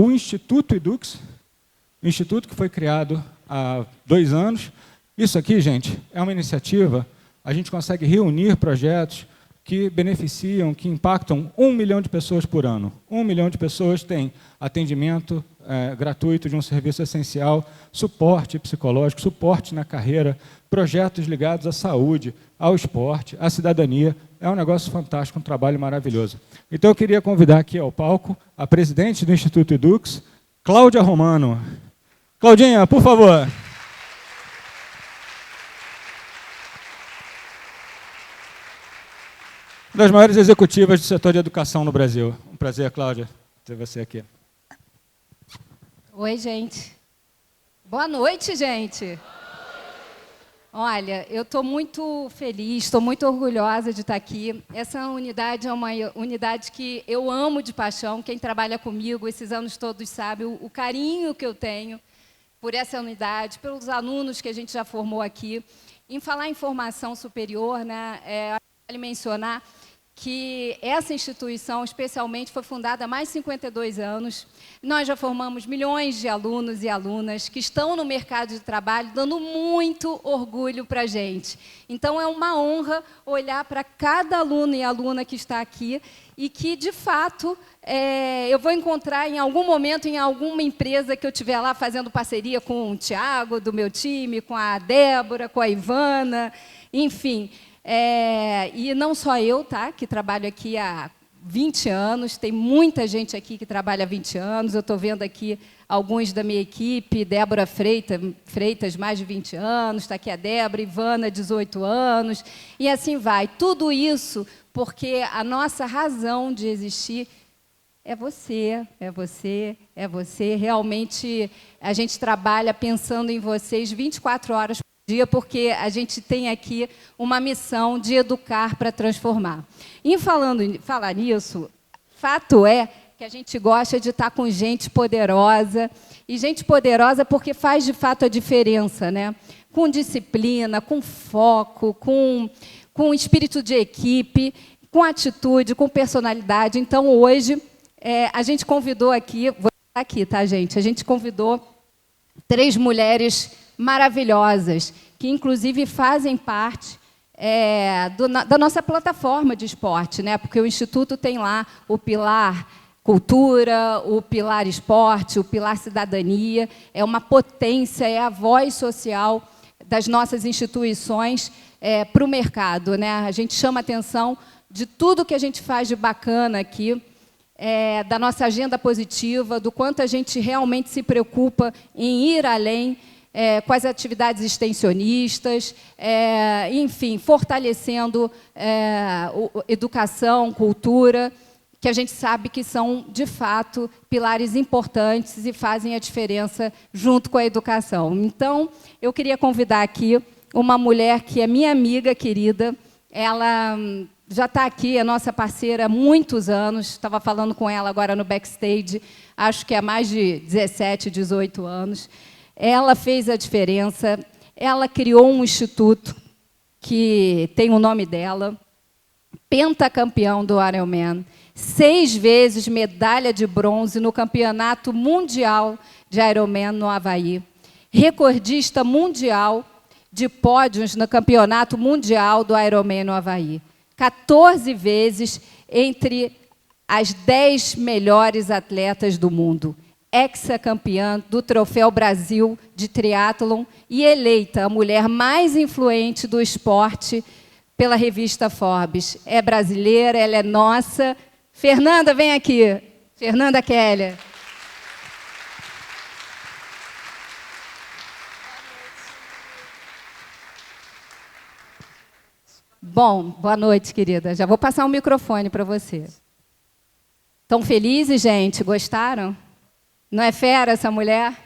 o Instituto Edux, instituto que foi criado há 2 anos. Isso aqui, gente, é uma iniciativa, a gente consegue reunir projetos que beneficiam, que impactam 1 milhão de pessoas por ano. 1 milhão de pessoas têm atendimento gratuito de um serviço essencial, suporte psicológico, suporte na carreira, projetos ligados à saúde, ao esporte, à cidadania. É um negócio fantástico, um trabalho maravilhoso. Então, eu queria convidar aqui ao palco a presidente do Instituto Edux, Cláudia Romano. Claudinha, por favor. Uma das maiores executivas do setor de educação no Brasil. Um prazer, Cláudia, ter você aqui. Oi, gente. Boa noite, gente. Olha, eu estou muito feliz, estou muito orgulhosa de estar aqui. Essa unidade é uma unidade que eu amo de paixão. Quem trabalha comigo esses anos todos sabe o carinho que eu tenho por essa unidade, pelos alunos que a gente já formou aqui. Em falar em formação superior, né, vale mencionar que essa instituição, especialmente, foi fundada há mais de 52 anos. Nós já formamos milhões de alunos e alunas que estão no mercado de trabalho, dando muito orgulho para a gente. Então, é uma honra olhar para cada aluno e aluna que está aqui e que, de fato, eu vou encontrar em algum momento em alguma empresa que eu estiver lá fazendo parceria com o Tiago, do meu time, com a Débora, com a Ivana, enfim. E não só eu, tá, que trabalho aqui há 20 anos, tem muita gente aqui que trabalha há 20 anos, eu estou vendo aqui alguns da minha equipe, Débora Freitas, mais de 20 anos, está aqui a Débora, Ivana, 18 anos, e assim vai. Tudo isso porque a nossa razão de existir é você, é você, é você. Realmente, a gente trabalha pensando em vocês 24 horas por dia, porque a gente tem aqui uma missão de educar para transformar. E falar nisso, fato é que a gente gosta de estar com gente poderosa, e gente poderosa porque faz, de fato, a diferença, né? Com disciplina, com foco, com espírito de equipe, com atitude, com personalidade. Então, hoje, a gente convidou aqui, vou estar aqui, tá, gente? A gente convidou 3 mulheres maravilhosas, que, inclusive, fazem parte da nossa plataforma de esporte, né? Porque o Instituto tem lá o pilar cultura, o pilar esporte, o pilar cidadania, é uma potência, é a voz social das nossas instituições para o mercado, né? A gente chama atenção de tudo que a gente faz de bacana aqui, da nossa agenda positiva, do quanto a gente realmente se preocupa em ir além, com as atividades extensionistas, enfim, fortalecendo educação, cultura, que a gente sabe que são, de fato, pilares importantes e fazem a diferença junto com a educação. Então, eu queria convidar aqui uma mulher que é minha amiga querida, ela já está aqui, é nossa parceira há muitos anos, estava falando com ela agora no backstage, acho que há mais de 17, 18 anos. Ela fez a diferença, ela criou um instituto que tem o nome dela, pentacampeão do Ironman, 6 vezes medalha de bronze no Campeonato Mundial de Ironman no Havaí, recordista mundial de pódios no Campeonato Mundial do Ironman no Havaí, 14 vezes entre as 10 melhores atletas do mundo, hexacampeã do Troféu Brasil de Triatlon e eleita a mulher mais influente do esporte pela revista Forbes. É brasileira, ela é nossa. Fernanda, vem aqui. Fernanda Keller. Bom, boa noite, querida. Já vou passar o microfone para você. Estão felizes, gente? Gostaram? Não é fera essa mulher?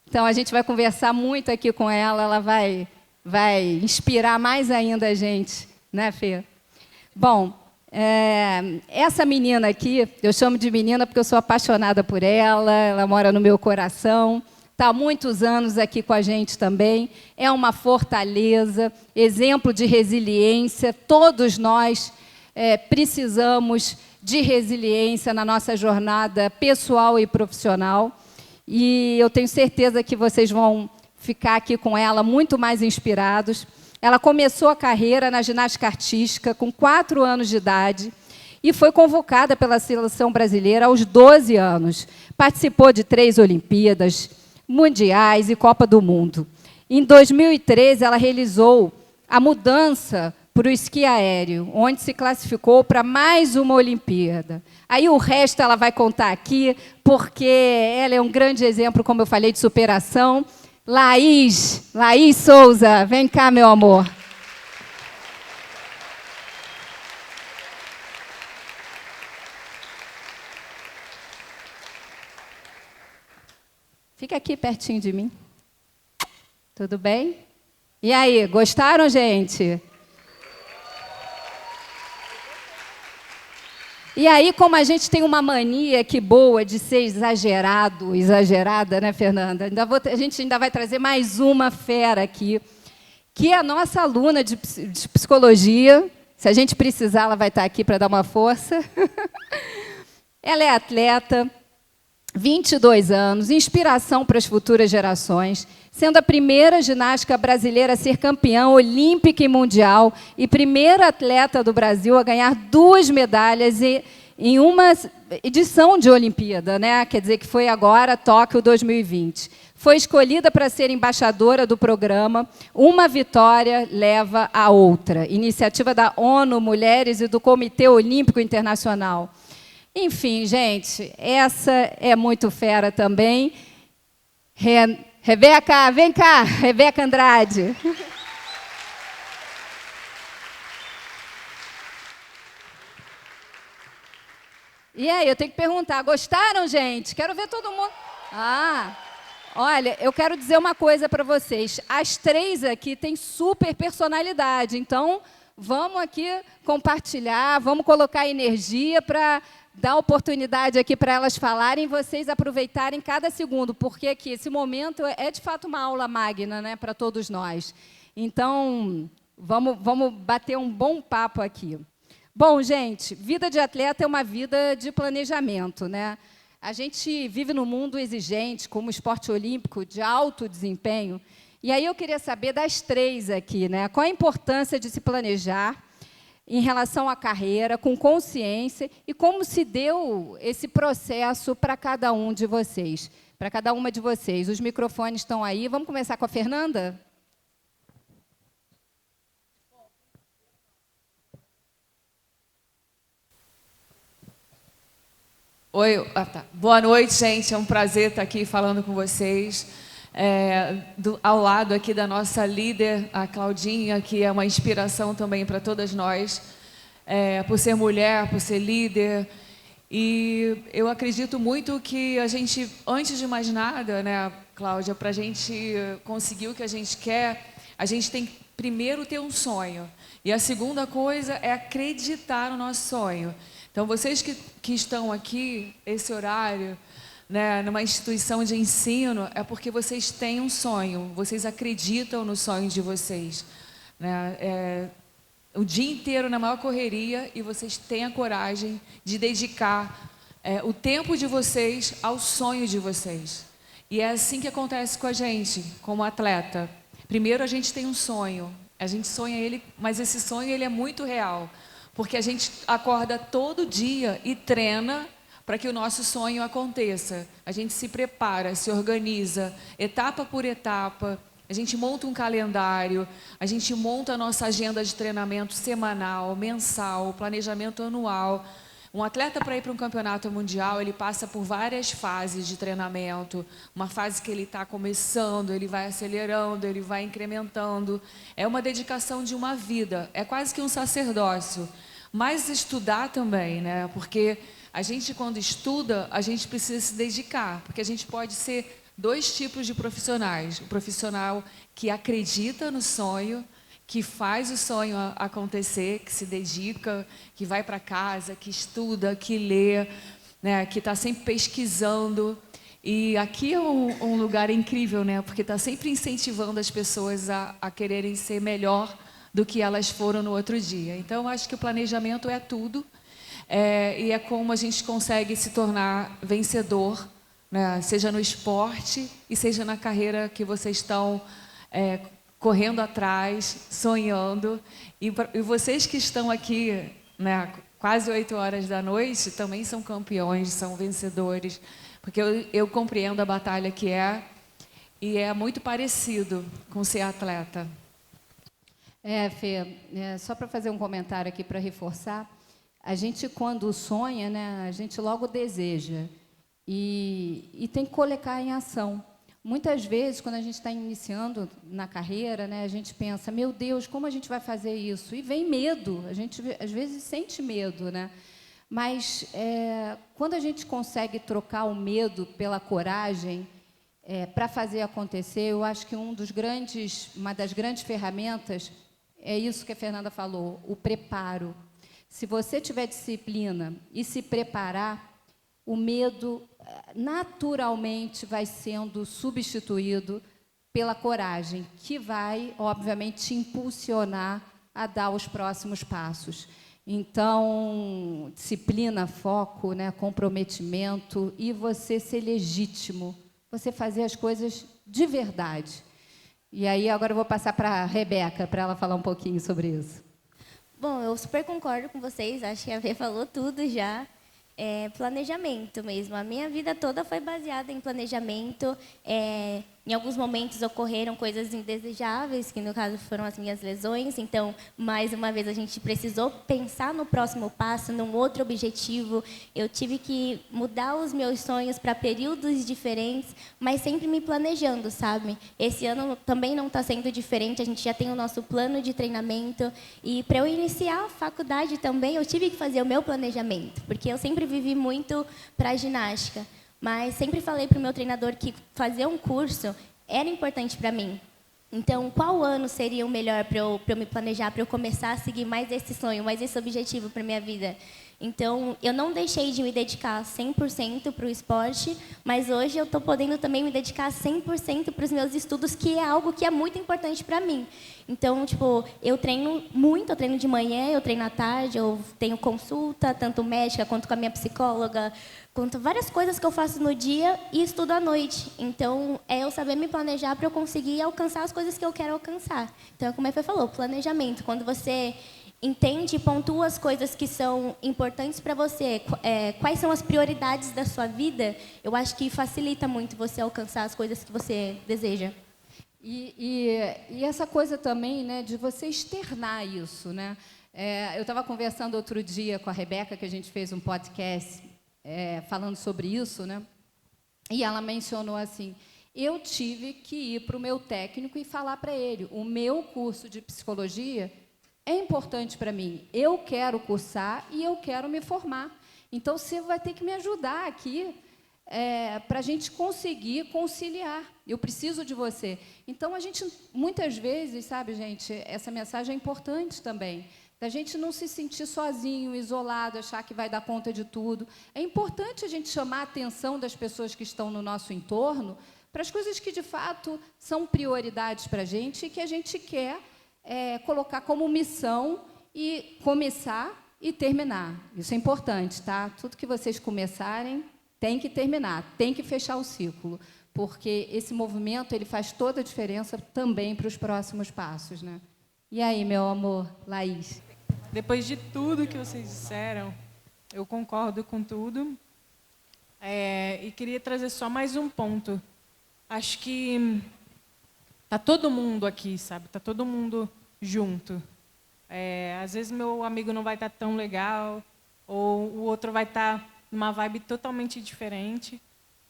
Então, a gente vai conversar muito aqui com ela vai inspirar mais ainda a gente, né, Fê? Bom, essa menina aqui, eu chamo de menina porque eu sou apaixonada por ela, ela mora no meu coração, está há muitos anos aqui com a gente também, é uma fortaleza, exemplo de resiliência, todos nós precisamos de resiliência na nossa jornada pessoal e profissional. E eu tenho certeza que vocês vão ficar aqui com ela muito mais inspirados. Ela começou a carreira na ginástica artística com 4 anos de idade e foi convocada pela seleção brasileira aos 12 anos. Participou de 3 Olimpíadas, Mundiais e Copa do Mundo. Em 2013, ela realizou a mudança para o esqui aéreo, onde se classificou para mais uma Olimpíada. Aí o resto ela vai contar aqui, porque ela é um grande exemplo, como eu falei, de superação. Laís Souza, vem cá, meu amor. Fica aqui pertinho de mim. Tudo bem? E aí, gostaram, gente? E aí, como a gente tem uma mania que boa de ser exagerada, né, Fernanda? A gente ainda vai trazer mais uma fera aqui, que é a nossa aluna de psicologia. Se a gente precisar, ela vai estar aqui para dar uma força. Ela é atleta, 22 anos, inspiração para as futuras gerações, sendo a primeira ginástica brasileira a ser campeã olímpica e mundial e primeira atleta do Brasil a ganhar 2 medalhas em uma edição de Olimpíada, né? Quer dizer que foi agora, Tóquio 2020. Foi escolhida para ser embaixadora do programa Uma Vitória Leva a Outra, iniciativa da ONU Mulheres e do Comitê Olímpico Internacional. Enfim, gente, essa é muito fera também. Rebeca, vem cá, Rebeca Andrade. E aí, eu tenho que perguntar, gostaram, gente? Quero ver todo mundo. Olha, eu quero dizer uma coisa para vocês. As 3 aqui têm super personalidade, então vamos aqui compartilhar, vamos colocar energia para dar oportunidade aqui para elas falarem e vocês aproveitarem cada segundo, porque aqui esse momento é de fato uma aula magna, né, para todos nós. Então, vamos bater um bom papo aqui. Bom, gente, vida de atleta é uma vida de planejamento, né? A gente vive num mundo exigente, como o esporte olímpico, de alto desempenho. E aí eu queria saber das 3 aqui, né? Qual a importância de se planejar em relação à carreira, com consciência, e como se deu esse processo para cada um de vocês, para cada uma de vocês. Os microfones estão aí. Vamos começar com a Fernanda? Oi, tá. Boa noite, gente. É um prazer estar aqui falando com vocês. Ao lado aqui da nossa líder, a Claudinha, que é uma inspiração também para todas nós, por ser mulher, por ser líder. E eu acredito muito que a gente, antes de mais nada, né, Cláudia, para a gente conseguir o que a gente quer, a gente tem que primeiro ter um sonho. E a segunda coisa é acreditar no nosso sonho. Então, vocês que estão aqui, esse horário, né, numa instituição de ensino, é porque vocês têm um sonho, vocês acreditam no sonho de vocês. Né? O dia inteiro na maior correria e vocês têm a coragem de dedicar o tempo de vocês ao sonho de vocês. E é assim que acontece com a gente, como atleta. Primeiro, a gente tem um sonho, a gente sonha ele, mas esse sonho ele é muito real. Porque a gente acorda todo dia e treina para que o nosso sonho aconteça. A gente se prepara, se organiza, etapa por etapa. A gente monta um calendário, a gente monta a nossa agenda de treinamento semanal, mensal, planejamento anual. Um atleta, para ir para um campeonato mundial, ele passa por várias fases de treinamento. Uma fase que ele está começando, ele vai acelerando, ele vai incrementando. É uma dedicação de uma vida, é quase que um sacerdócio. Mas estudar também, né? Porque a gente, quando estuda, a gente precisa se dedicar. Porque a gente pode ser 2 tipos de profissionais. O profissional que acredita no sonho, que faz o sonho acontecer, que se dedica, que vai para casa, que estuda, que lê, né? Que está sempre pesquisando. E aqui é um lugar incrível, né? Porque está sempre incentivando as pessoas a quererem ser melhor do que elas foram no outro dia. Então, acho que o planejamento é tudo. E é como a gente consegue se tornar vencedor, né? Seja no esporte e seja na carreira que vocês estão correndo atrás, sonhando. E vocês que estão aqui, né, quase 8 horas da noite, também são campeões, são vencedores, porque eu compreendo a batalha que é, e é muito parecido com ser atleta. Fê, só para fazer um comentário aqui para reforçar, a gente quando sonha, né, a gente logo deseja e tem que colocar em ação. Muitas vezes, quando a gente está iniciando na carreira, né, a gente pensa, meu Deus, como a gente vai fazer isso? E vem medo, a gente às vezes sente medo, né? Mas quando a gente consegue trocar o medo pela coragem para fazer acontecer, eu acho que uma das grandes ferramentas é isso que a Fernanda falou, o preparo. Se você tiver disciplina e se preparar, o medo naturalmente vai sendo substituído pela coragem, que vai, obviamente, te impulsionar a dar os próximos passos. Então, disciplina, foco, né, comprometimento e você ser legítimo, você fazer as coisas de verdade. E aí, agora eu vou passar para a Rebeca, para ela falar um pouquinho sobre isso. Bom, eu super concordo com vocês, acho que a Fê falou tudo já. Planejamento mesmo. A minha vida toda foi baseada em planejamento. Em alguns momentos ocorreram coisas indesejáveis, que no caso foram as minhas lesões. Então, mais uma vez, a gente precisou pensar no próximo passo, num outro objetivo. Eu tive que mudar os meus sonhos para períodos diferentes, mas sempre me planejando, sabe? Esse ano também não está sendo diferente. A gente já tem o nosso plano de treinamento. E para eu iniciar a faculdade também, eu tive que fazer o meu planejamento, porque eu sempre vivi muito para a ginástica. Mas sempre falei para o meu treinador que fazer um curso era importante para mim. Então, qual ano seria o melhor para eu me planejar, para eu começar a seguir mais esse sonho, mais esse objetivo para a minha vida? Então, eu não deixei de me dedicar 100% para o esporte, mas hoje eu estou podendo também me dedicar 100% para os meus estudos, que é algo que é muito importante para mim. Então, tipo, eu treino muito, eu treino de manhã, eu treino à tarde, eu tenho consulta, tanto médica quanto com a minha psicóloga, quanto várias coisas que eu faço no dia e estudo à noite. Então, é eu saber me planejar para eu conseguir alcançar as coisas que eu quero alcançar. Então, como a Fê falou, planejamento. Quando você entende e pontua as coisas que são importantes para você, quais são as prioridades da sua vida, eu acho que facilita muito você alcançar as coisas que você deseja. E essa coisa também, né, de você externar isso, né? Eu estava conversando outro dia com a Rebeca, que a gente fez um podcast falando sobre isso, né? E ela mencionou assim, eu tive que ir para o meu técnico e falar para ele, o meu curso de psicologia é importante para mim, eu quero cursar e eu quero me formar. Então, você vai ter que me ajudar aqui para a gente conseguir conciliar. Eu preciso de você. Então, a gente, muitas vezes, sabe, gente, essa mensagem é importante também, da gente não se sentir sozinho, isolado, achar que vai dar conta de tudo. É importante a gente chamar a atenção das pessoas que estão no nosso entorno para as coisas que, de fato, são prioridades para a gente e que a gente quer colocar como missão e começar e terminar. Isso é importante, tá? Tudo que vocês começarem tem que terminar, tem que fechar o ciclo, porque esse movimento ele faz toda a diferença também para os próximos passos, né? E aí, meu amor, Laís? Depois de tudo que vocês disseram, eu concordo com tudo. E queria trazer só mais um ponto. Acho que tá todo mundo aqui, sabe? Tá todo mundo junto. Às vezes meu amigo não vai estar tão legal, ou o outro vai estar numa vibe totalmente diferente.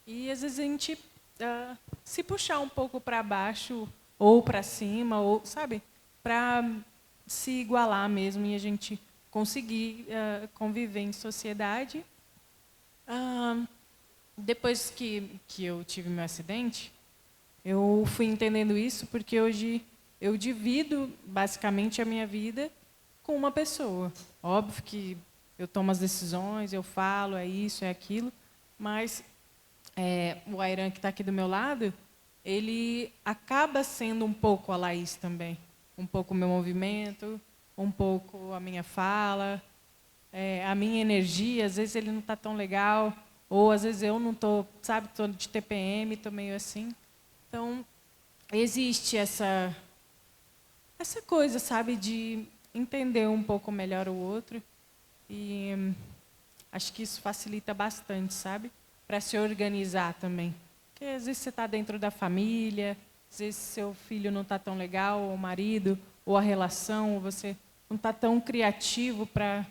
E às vezes a gente se puxar um pouco para baixo ou para cima, ou sabe, para se igualar mesmo e a gente conseguir conviver em sociedade. Depois que eu tive meu acidente, eu fui entendendo isso porque hoje eu divido basicamente a minha vida com uma pessoa. Óbvio que eu tomo as decisões, eu falo, é isso, é aquilo, mas o Airan, que está aqui do meu lado, ele acaba sendo um pouco a Laís também. Um pouco o meu movimento, um pouco a minha fala. a minha energia, às vezes ele não está tão legal, ou às vezes eu não estou, sabe, estou de TPM, estou meio assim. Então, existe essa coisa, sabe, de entender um pouco melhor o outro. E acho que isso facilita bastante, sabe, para se organizar também. Porque às vezes você está dentro da família, às vezes seu filho não está tão legal, ou o marido, ou a relação, ou você não está tão criativo para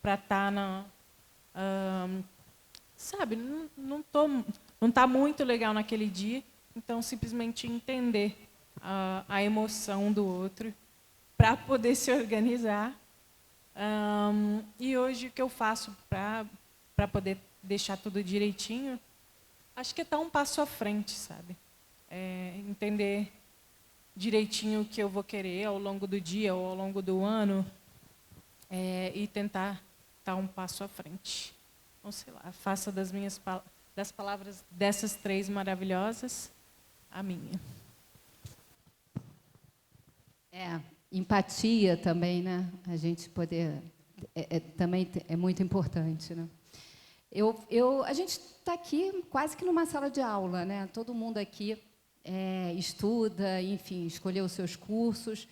estar na... sabe, não está muito legal naquele dia, então simplesmente entender a emoção do outro para poder se organizar. E hoje o que eu faço para poder deixar tudo direitinho, acho que é estar um passo à frente, sabe? Entender direitinho o que eu vou querer ao longo do dia ou ao longo do ano, e tentar estar um passo à frente. Então, sei lá, faça das palavras dessas 3 maravilhosas a minha. Empatia também, né? A gente poder... também é muito importante, né? A gente está aqui quase que numa sala de aula, né? Todo mundo aqui estuda, enfim, escolheu os seus cursos.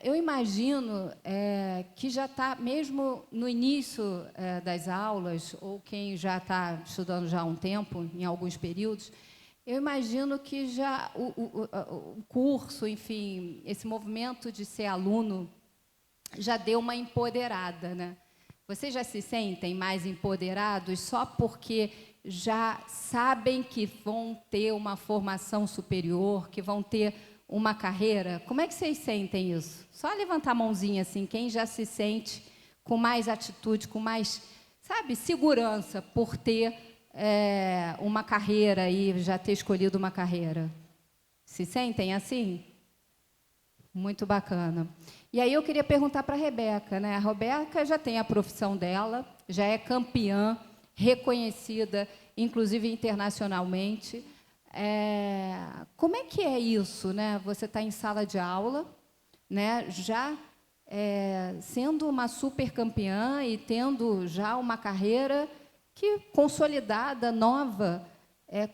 Eu imagino que já está, mesmo no início das aulas, ou quem já está estudando já há um tempo, em alguns períodos, eu imagino que já o curso, enfim, esse movimento de ser aluno já deu uma empoderada, né? Vocês já se sentem mais empoderados só porque já sabem que vão ter uma formação superior, que vão ter uma carreira? Como é que vocês sentem isso? Só levantar a mãozinha assim, quem já se sente com mais atitude, com mais, sabe, segurança por ter uma carreira e já ter escolhido uma carreira. Se sentem assim? Muito bacana. E aí eu queria perguntar para a Rebeca, né? A Rebeca já tem a profissão dela, já é campeã, reconhecida, inclusive internacionalmente. Como é que é isso, né? Você está em sala de aula, né? Já sendo uma super campeã e tendo já uma carreira consolidada, nova.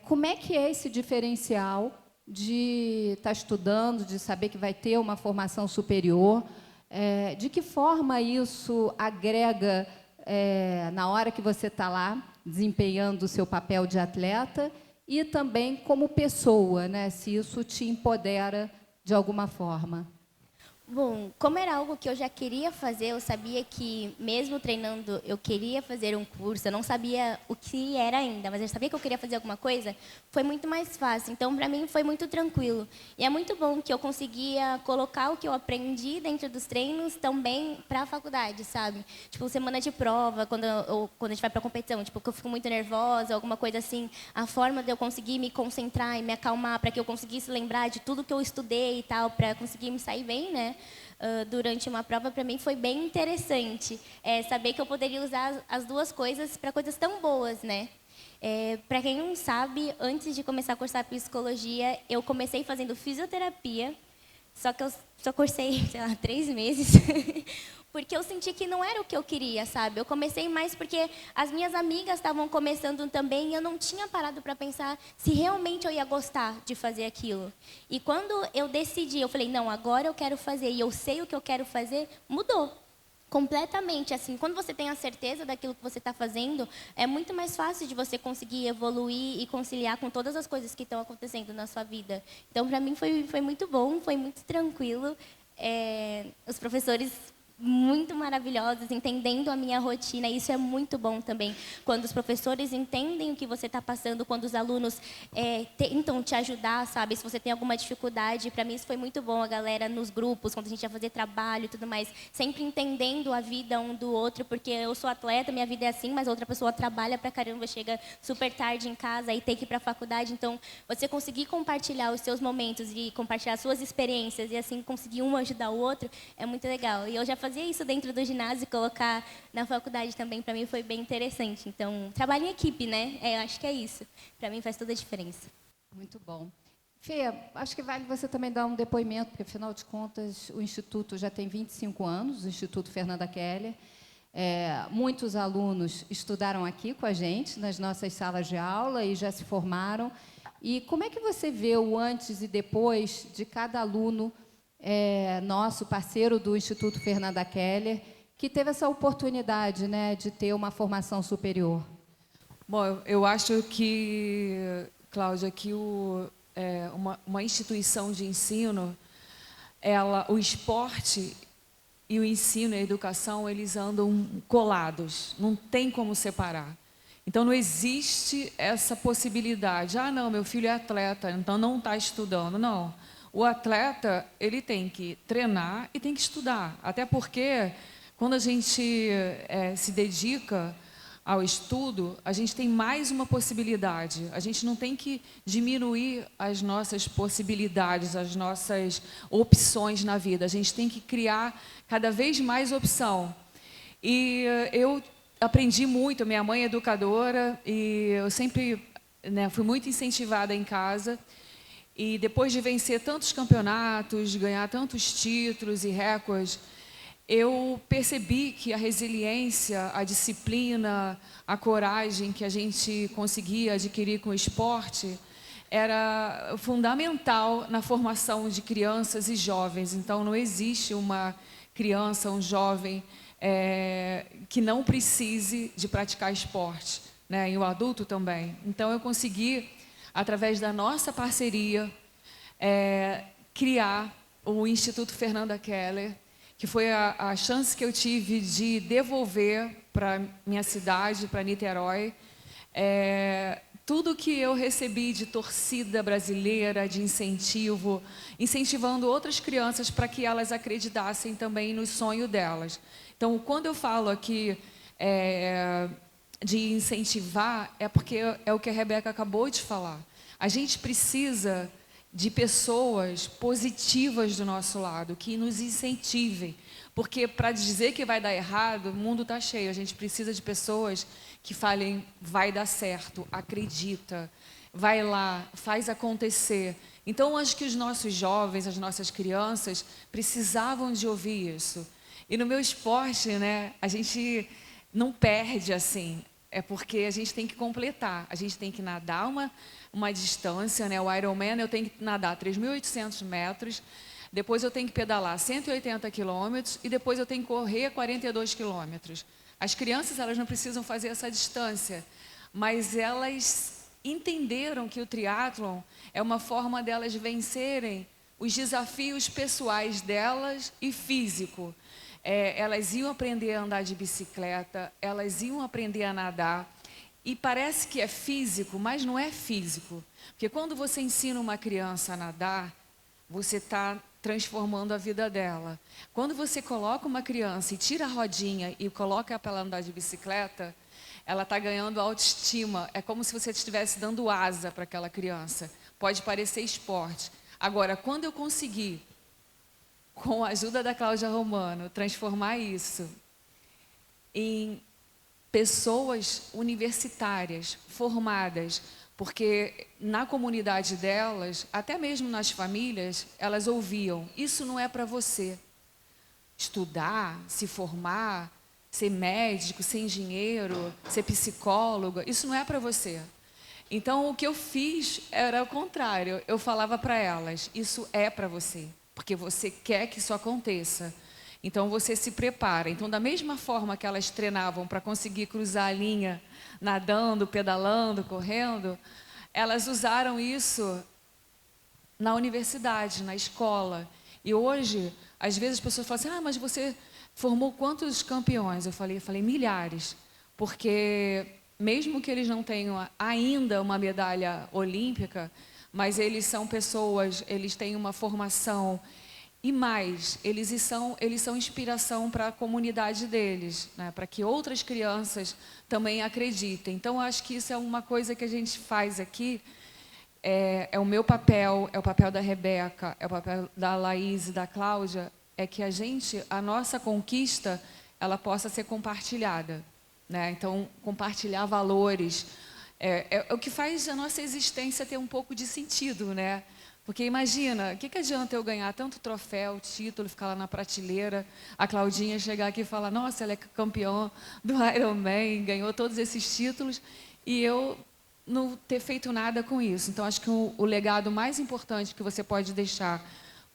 Como é que é esse diferencial de estar estudando, de saber que vai ter uma formação superior? De que forma isso agrega na hora que você está lá, desempenhando o seu papel de atleta, e também como pessoa, né? Se isso te empodera de alguma forma. Bom, como era algo que eu já queria fazer, eu sabia que, mesmo treinando, eu queria fazer um curso, eu não sabia o que era ainda, mas eu sabia que eu queria fazer alguma coisa, foi muito mais fácil. Então, para mim, foi muito tranquilo. E é muito bom que eu conseguia colocar o que eu aprendi dentro dos treinos também para a faculdade, sabe? Tipo, semana de prova, quando a gente vai para a competição, tipo, que eu fico muito nervosa, alguma coisa assim, a forma de eu conseguir me concentrar e me acalmar para que eu conseguisse lembrar de tudo que eu estudei e tal, para conseguir me sair bem, né? Durante uma prova, para mim, foi bem interessante. Saber que eu poderia usar as duas coisas para coisas tão boas, né? Para quem não sabe, antes de começar a cursar psicologia, eu comecei fazendo fisioterapia, só que eu só cursei, sei lá, 3 meses, porque eu senti que não era o que eu queria, sabe? Eu comecei mais porque as minhas amigas estavam começando também e eu não tinha parado para pensar se realmente eu ia gostar de fazer aquilo. E quando eu decidi, eu falei, não, agora eu quero fazer e eu sei o que eu quero fazer, mudou completamente. Assim, quando você tem a certeza daquilo que você está fazendo, é muito mais fácil de você conseguir evoluir e conciliar com todas as coisas que estão acontecendo na sua vida. Então, para mim, foi muito bom, foi muito tranquilo. Os professores muito maravilhosos, entendendo a minha rotina, e isso é muito bom também. Quando os professores entendem o que você está passando, quando os alunos tentam te ajudar, sabe? Se você tem alguma dificuldade, para mim isso foi muito bom, a galera nos grupos, quando a gente ia fazer trabalho e tudo mais, sempre entendendo a vida um do outro, porque eu sou atleta, minha vida é assim, mas outra pessoa trabalha pra caramba, chega super tarde em casa e tem que ir para a faculdade, então você conseguir compartilhar os seus momentos e compartilhar as suas experiências e assim conseguir um ajudar o outro, é muito legal. E eu já fazia isso dentro do ginásio, colocar na faculdade também, para mim foi bem interessante. Então, trabalho em equipe, né? Eu acho que é isso. Para mim faz toda a diferença. Muito bom. Fê, acho que vale você também dar um depoimento, porque, afinal de contas, o Instituto já tem 25 anos, o Instituto Fernanda Keller. Muitos alunos estudaram aqui com a gente, nas nossas salas de aula, e já se formaram. E como é que você vê o antes e depois de cada aluno nosso, parceiro do Instituto Fernanda Keller, que teve essa oportunidade, né, de ter uma formação superior? Bom, eu acho que, Cláudia, que uma instituição de ensino, o esporte e o ensino e a educação, eles andam colados, não tem como separar. Então, não existe essa possibilidade. Ah, não, meu filho é atleta, então não está estudando. Não. O atleta, ele tem que treinar e tem que estudar. Até porque, quando a gente se dedica ao estudo, a gente tem mais uma possibilidade. A gente não tem que diminuir as nossas possibilidades, as nossas opções na vida. A gente tem que criar cada vez mais opção. E eu aprendi muito. Minha mãe é educadora e eu sempre fui muito incentivada em casa. E depois de vencer tantos campeonatos, de ganhar tantos títulos e recordes, eu percebi que a resiliência, a disciplina, a coragem que a gente conseguia adquirir com o esporte era fundamental na formação de crianças e jovens. Então, não existe uma criança, um jovem que não precise de praticar esporte, né? E o adulto também. Então, eu consegui, através da nossa parceria, criar o Instituto Fernanda Keller, que foi a chance que eu tive de devolver para minha cidade, para Niterói, tudo que eu recebi de torcida brasileira, de incentivo, incentivando outras crianças para que elas acreditassem também no sonho delas. Então, quando eu falo aqui de incentivar, é porque é o que a Rebeca acabou de falar. A gente precisa de pessoas positivas do nosso lado, que nos incentivem. Porque, para dizer que vai dar errado, o mundo está cheio. A gente precisa de pessoas que falem, vai dar certo, acredita, vai lá, faz acontecer. Então, acho que os nossos jovens, as nossas crianças, precisavam de ouvir isso. E no meu esporte, né, a gente não perde assim. É porque a gente tem que completar. A gente tem que nadar uma distância, né? O Ironman, eu tenho que nadar 3.800 metros, depois eu tenho que pedalar 180 quilômetros e depois eu tenho que correr 42 quilômetros. As crianças, elas não precisam fazer essa distância, mas elas entenderam que o triatlon é uma forma delas vencerem os desafios pessoais delas e físico. Elas iam aprender a andar de bicicleta, elas iam aprender a nadar. E parece que é físico, mas não é físico. Porque quando você ensina uma criança a nadar, você está transformando a vida dela. Quando você coloca uma criança e tira a rodinha e coloca para ela andar de bicicleta, ela está ganhando autoestima. É como se você estivesse dando asa para aquela criança. Pode parecer esporte. Agora, quando eu conseguir, com a ajuda da Cláudia Romano, transformar isso em pessoas universitárias, formadas, porque na comunidade delas, até mesmo nas famílias, elas ouviam, isso não é para você. Estudar, se formar, ser médico, ser engenheiro, ser psicóloga, isso não é para você. Então, o que eu fiz era o contrário. Eu falava para elas, isso é para você, porque você quer que isso aconteça. Então, você se prepara. Então, da mesma forma que elas treinavam para conseguir cruzar a linha, nadando, pedalando, correndo, elas usaram isso na universidade, na escola. E hoje, às vezes, as pessoas falam assim, mas você formou quantos campeões? Eu falei milhares. Porque, mesmo que eles não tenham ainda uma medalha olímpica, mas eles são pessoas, eles têm uma formação. E mais, eles são inspiração para a comunidade deles, né? Para que outras crianças também acreditem. Então, acho que isso é uma coisa que a gente faz aqui, é o meu papel, é o papel da Rebeca, é o papel da Laís e da Cláudia, é que a nossa conquista, ela possa ser compartilhada, né? Então, compartilhar valores, é o que faz a nossa existência ter um pouco de sentido, né? Porque imagina, o que adianta eu ganhar tanto troféu, título, ficar lá na prateleira, a Claudinha chegar aqui e falar, nossa, ela é campeã do Ironman, ganhou todos esses títulos, e eu não ter feito nada com isso. Então, acho que o legado mais importante que você pode deixar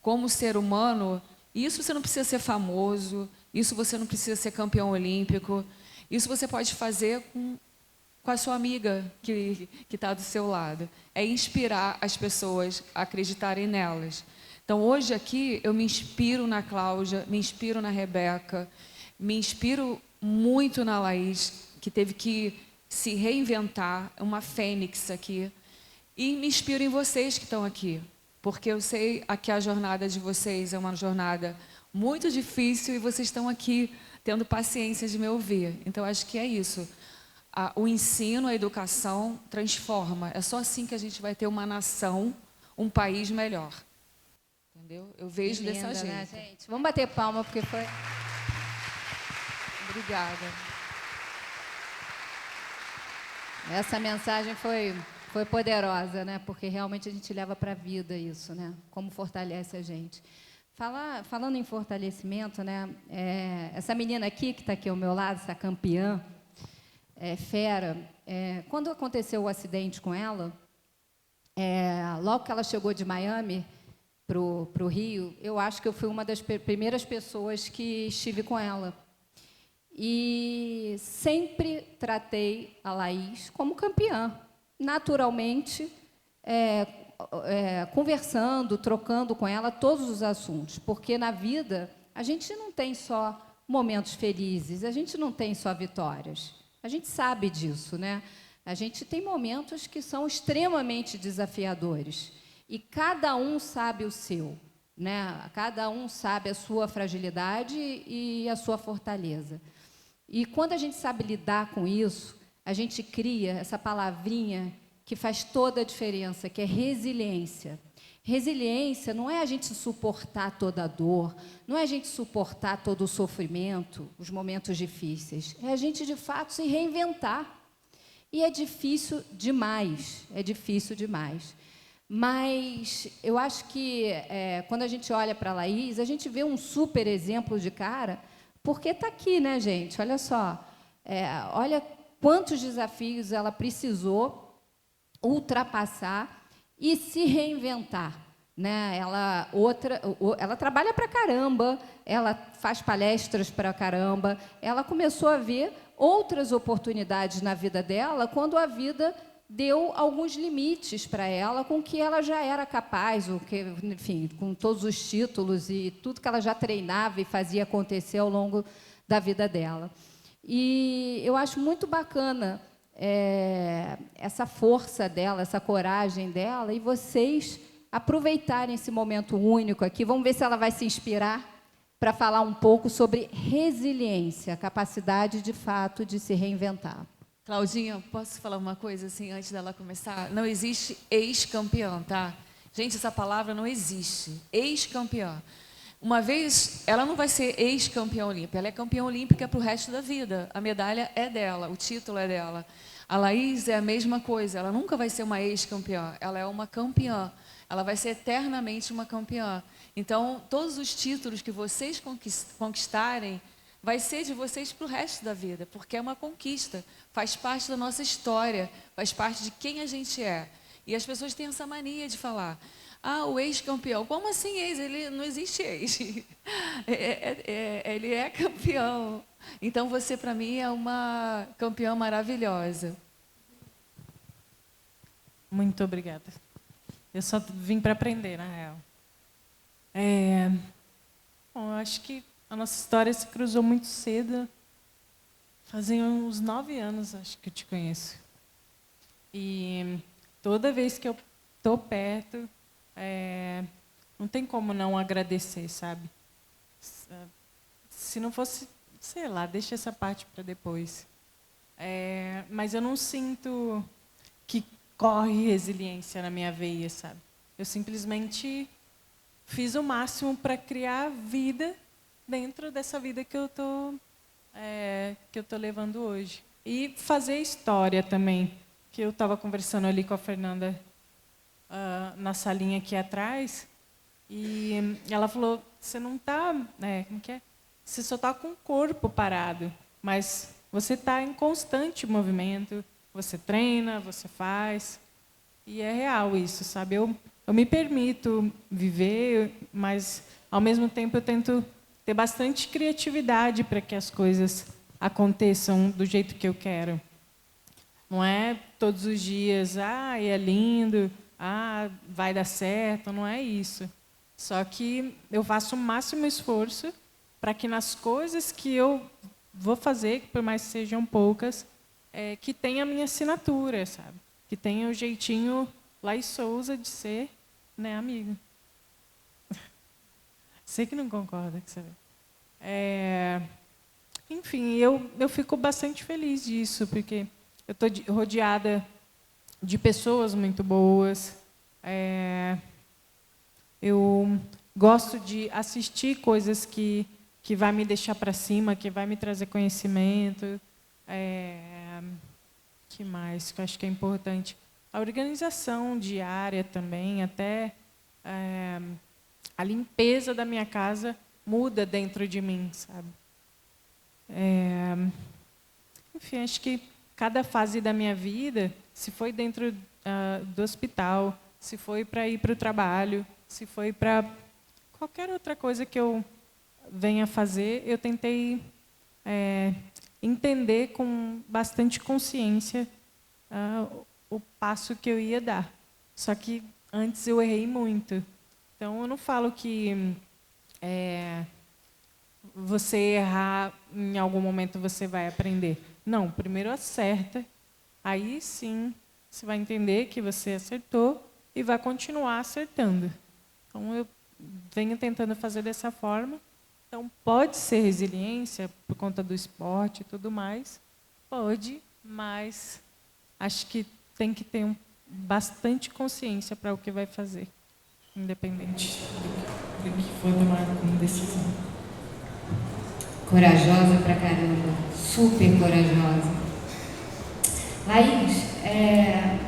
como ser humano, isso você não precisa ser famoso, isso você não precisa ser campeão olímpico, isso você pode fazer com a sua amiga que está do seu lado. É inspirar as pessoas a acreditarem nelas. Então, hoje aqui, eu me inspiro na Cláudia, me inspiro na Rebeca, me inspiro muito na Laís, que teve que se reinventar, uma fênix aqui. E me inspiro em vocês que estão aqui, porque eu sei que a jornada de vocês é uma jornada muito difícil e vocês estão aqui tendo paciência de me ouvir. Então, acho que é isso. O ensino, a educação transforma. É só assim que a gente vai ter uma nação, um país melhor. Entendeu? Eu vejo Que linda, dessa jeito. né, gente? Vamos bater palma, porque foi... Obrigada. Essa mensagem foi poderosa, né? Porque realmente a gente leva para a vida isso, né? Como fortalece a gente. Falando em fortalecimento, né? Essa menina aqui, que está aqui ao meu lado, essa campeã, fera, quando aconteceu o acidente com ela, logo que ela chegou de Miami para o Rio, eu acho que eu fui uma das primeiras pessoas que estive com ela. E sempre tratei a Laís como campeã, naturalmente, conversando, trocando com ela todos os assuntos, porque na vida a gente não tem só momentos felizes, a gente não tem só vitórias. A gente sabe disso, né? A gente tem momentos que são extremamente desafiadores e cada um sabe o seu, né? Cada um sabe a sua fragilidade e a sua fortaleza. E quando a gente sabe lidar com isso, a gente cria essa palavrinha que faz toda a diferença, que é resiliência. Resiliência não é a gente suportar toda a dor, não é a gente suportar todo o sofrimento, os momentos difíceis. É a gente, de fato, se reinventar. E é difícil demais, Mas eu acho que, quando a gente olha para a Laís, a gente vê um super exemplo de cara, porque está aqui, né, gente? Olha só, olha quantos desafios ela precisou ultrapassar e se reinventar, né? Ela trabalha para caramba, ela faz palestras para caramba, ela começou a ver outras oportunidades na vida dela quando a vida deu alguns limites para ela com que ela já era capaz, enfim, com todos os títulos e tudo que ela já treinava e fazia acontecer ao longo da vida dela. E eu acho muito bacana essa força dela, essa coragem dela, e vocês aproveitarem esse momento único aqui. Vamos ver se ela vai se inspirar para falar um pouco sobre resiliência, a capacidade, de fato, de se reinventar. Claudinha, posso falar uma coisa assim antes dela começar? Não existe ex-campeão, tá? Gente, essa palavra não existe. Ex-campeã. Uma vez, ela não vai ser ex-campeã olímpica, ela é campeã olímpica para o resto da vida. A medalha é dela, o título é dela. A Laís é a mesma coisa, ela nunca vai ser uma ex-campeã, ela é uma campeã. Ela vai ser eternamente uma campeã. Então, todos os títulos que vocês conquistarem, vai ser de vocês para o resto da vida, porque é uma conquista, faz parte da nossa história, faz parte de quem a gente é. E as pessoas têm essa mania de falar, o ex-campeão. Como assim ex? Ele não existe ex. Ele é campeão. Então, você, para mim, é uma campeã maravilhosa. Muito obrigada. Eu só vim para aprender, na real. Bom, eu acho que a nossa história se cruzou muito cedo. Fazem uns 9 anos, acho que eu te conheço. E toda vez que eu estou perto, não tem como não agradecer, sabe? Se não fosse, sei lá, deixa essa parte para depois. Mas eu não sinto que corre resiliência na minha veia, sabe? Eu simplesmente fiz o máximo para criar vida dentro dessa vida que eu tô levando hoje. E fazer história também, que eu estava conversando ali com a Fernanda na salinha aqui atrás, e ela falou, você não está, como que é? Você só está com o corpo parado, mas você está em constante movimento, você treina, você faz, e é real isso, sabe? Eu me permito viver, mas, ao mesmo tempo, eu tento ter bastante criatividade para que as coisas aconteçam do jeito que eu quero. Não é todos os dias, é lindo, vai dar certo, não é isso. Só que eu faço o máximo esforço para que nas coisas que eu vou fazer, por mais que sejam poucas, que tenha a minha assinatura, sabe? Que tenha o jeitinho Lai Souza de ser, né, amigo? Sei que não concorda com você. Enfim, eu fico bastante feliz disso, porque eu estou rodeada de pessoas muito boas. Eu gosto de assistir coisas que vai me deixar para cima, que vai me trazer conhecimento. Que mais que eu acho que é importante? A organização diária também, até a limpeza da minha casa muda dentro de mim, sabe? Enfim, acho que cada fase da minha vida, se foi dentro do hospital, se foi para ir para o trabalho, se foi para qualquer outra coisa que eu venha fazer, eu tentei entender com bastante consciência o passo que eu ia dar. Só que antes eu errei muito. Então, eu não falo que você errar, em algum momento você vai aprender. Não, primeiro acerta, aí sim você vai entender que você acertou e vai continuar acertando. Então, eu venho tentando fazer dessa forma. Então, pode ser resiliência por conta do esporte e tudo mais, pode, mas acho que tem que ter bastante consciência para o que vai fazer, independente do que for tomar como decisão. Corajosa pra caramba, super corajosa. Laís,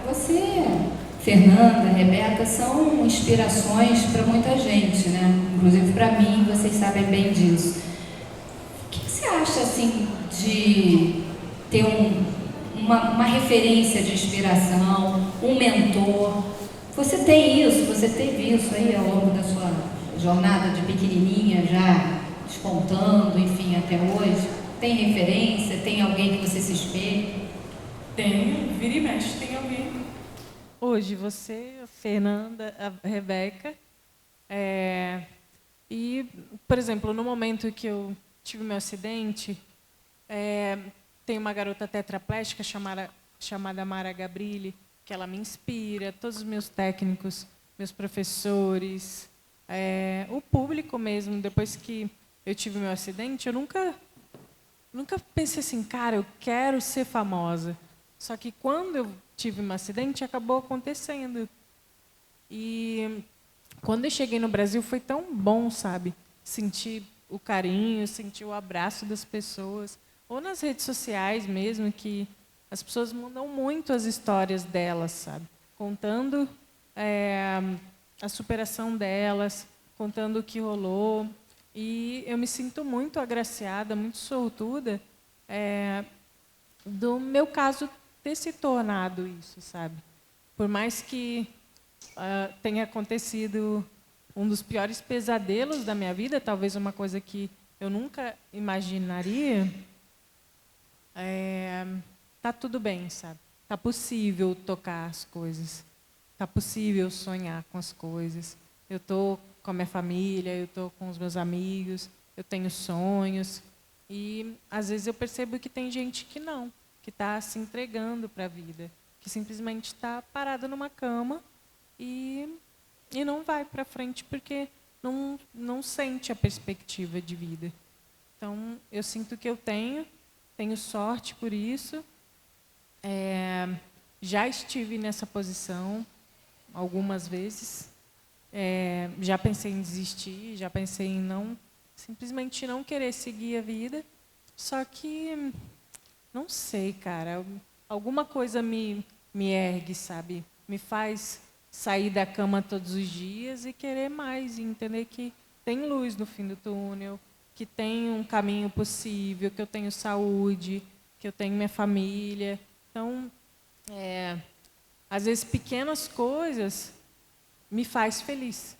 você, Fernanda, Rebeca, são inspirações para muita gente, né? Inclusive para mim, vocês sabem bem disso. O que você acha, assim, de ter uma referência de inspiração, um mentor? Você tem isso, você teve isso aí ao longo da sua jornada de pequenininha já despontando, enfim, até hoje? Tem referência? Tem alguém que você se espelhe? Tem, vira e mexe, tem alguém. Hoje, você, a Fernanda, a Rebeca. E, por exemplo, no momento que eu tive meu acidente, tem uma garota tetraplégica chamada Mara Gabrilli, que ela me inspira, todos os meus técnicos, meus professores, o público mesmo. Depois que eu tive meu acidente, eu nunca pensei assim, cara, eu quero ser famosa. Só que quando eu tive um acidente, acabou acontecendo. E quando eu cheguei no Brasil, foi tão bom, sabe? Sentir o carinho, sentir o abraço das pessoas. Ou nas redes sociais mesmo, que as pessoas mandam muito as histórias delas, sabe? Contando a superação delas, contando o que rolou. E eu me sinto muito agraciada, muito sortuda, do meu caso ter se tornado isso, sabe? Por mais que tenha acontecido um dos piores pesadelos da minha vida, talvez uma coisa que eu nunca imaginaria, tá tudo bem, sabe? Tá possível tocar as coisas, tá possível sonhar com as coisas. Eu tô com a minha família, eu tô com os meus amigos, eu tenho sonhos e às vezes eu percebo que tem gente que não, que está se entregando para a vida, que simplesmente está parada numa cama e não vai para frente porque não sente a perspectiva de vida. Então, eu sinto que eu tenho sorte por isso. Já estive nessa posição algumas vezes. Já pensei em desistir, já pensei em simplesmente não querer seguir a vida. Só que não sei, cara. Alguma coisa me ergue, sabe? Me faz sair da cama todos os dias e querer mais, e entender que tem luz no fim do túnel, que tem um caminho possível, que eu tenho saúde, que eu tenho minha família. Então, às vezes, pequenas coisas me faz feliz.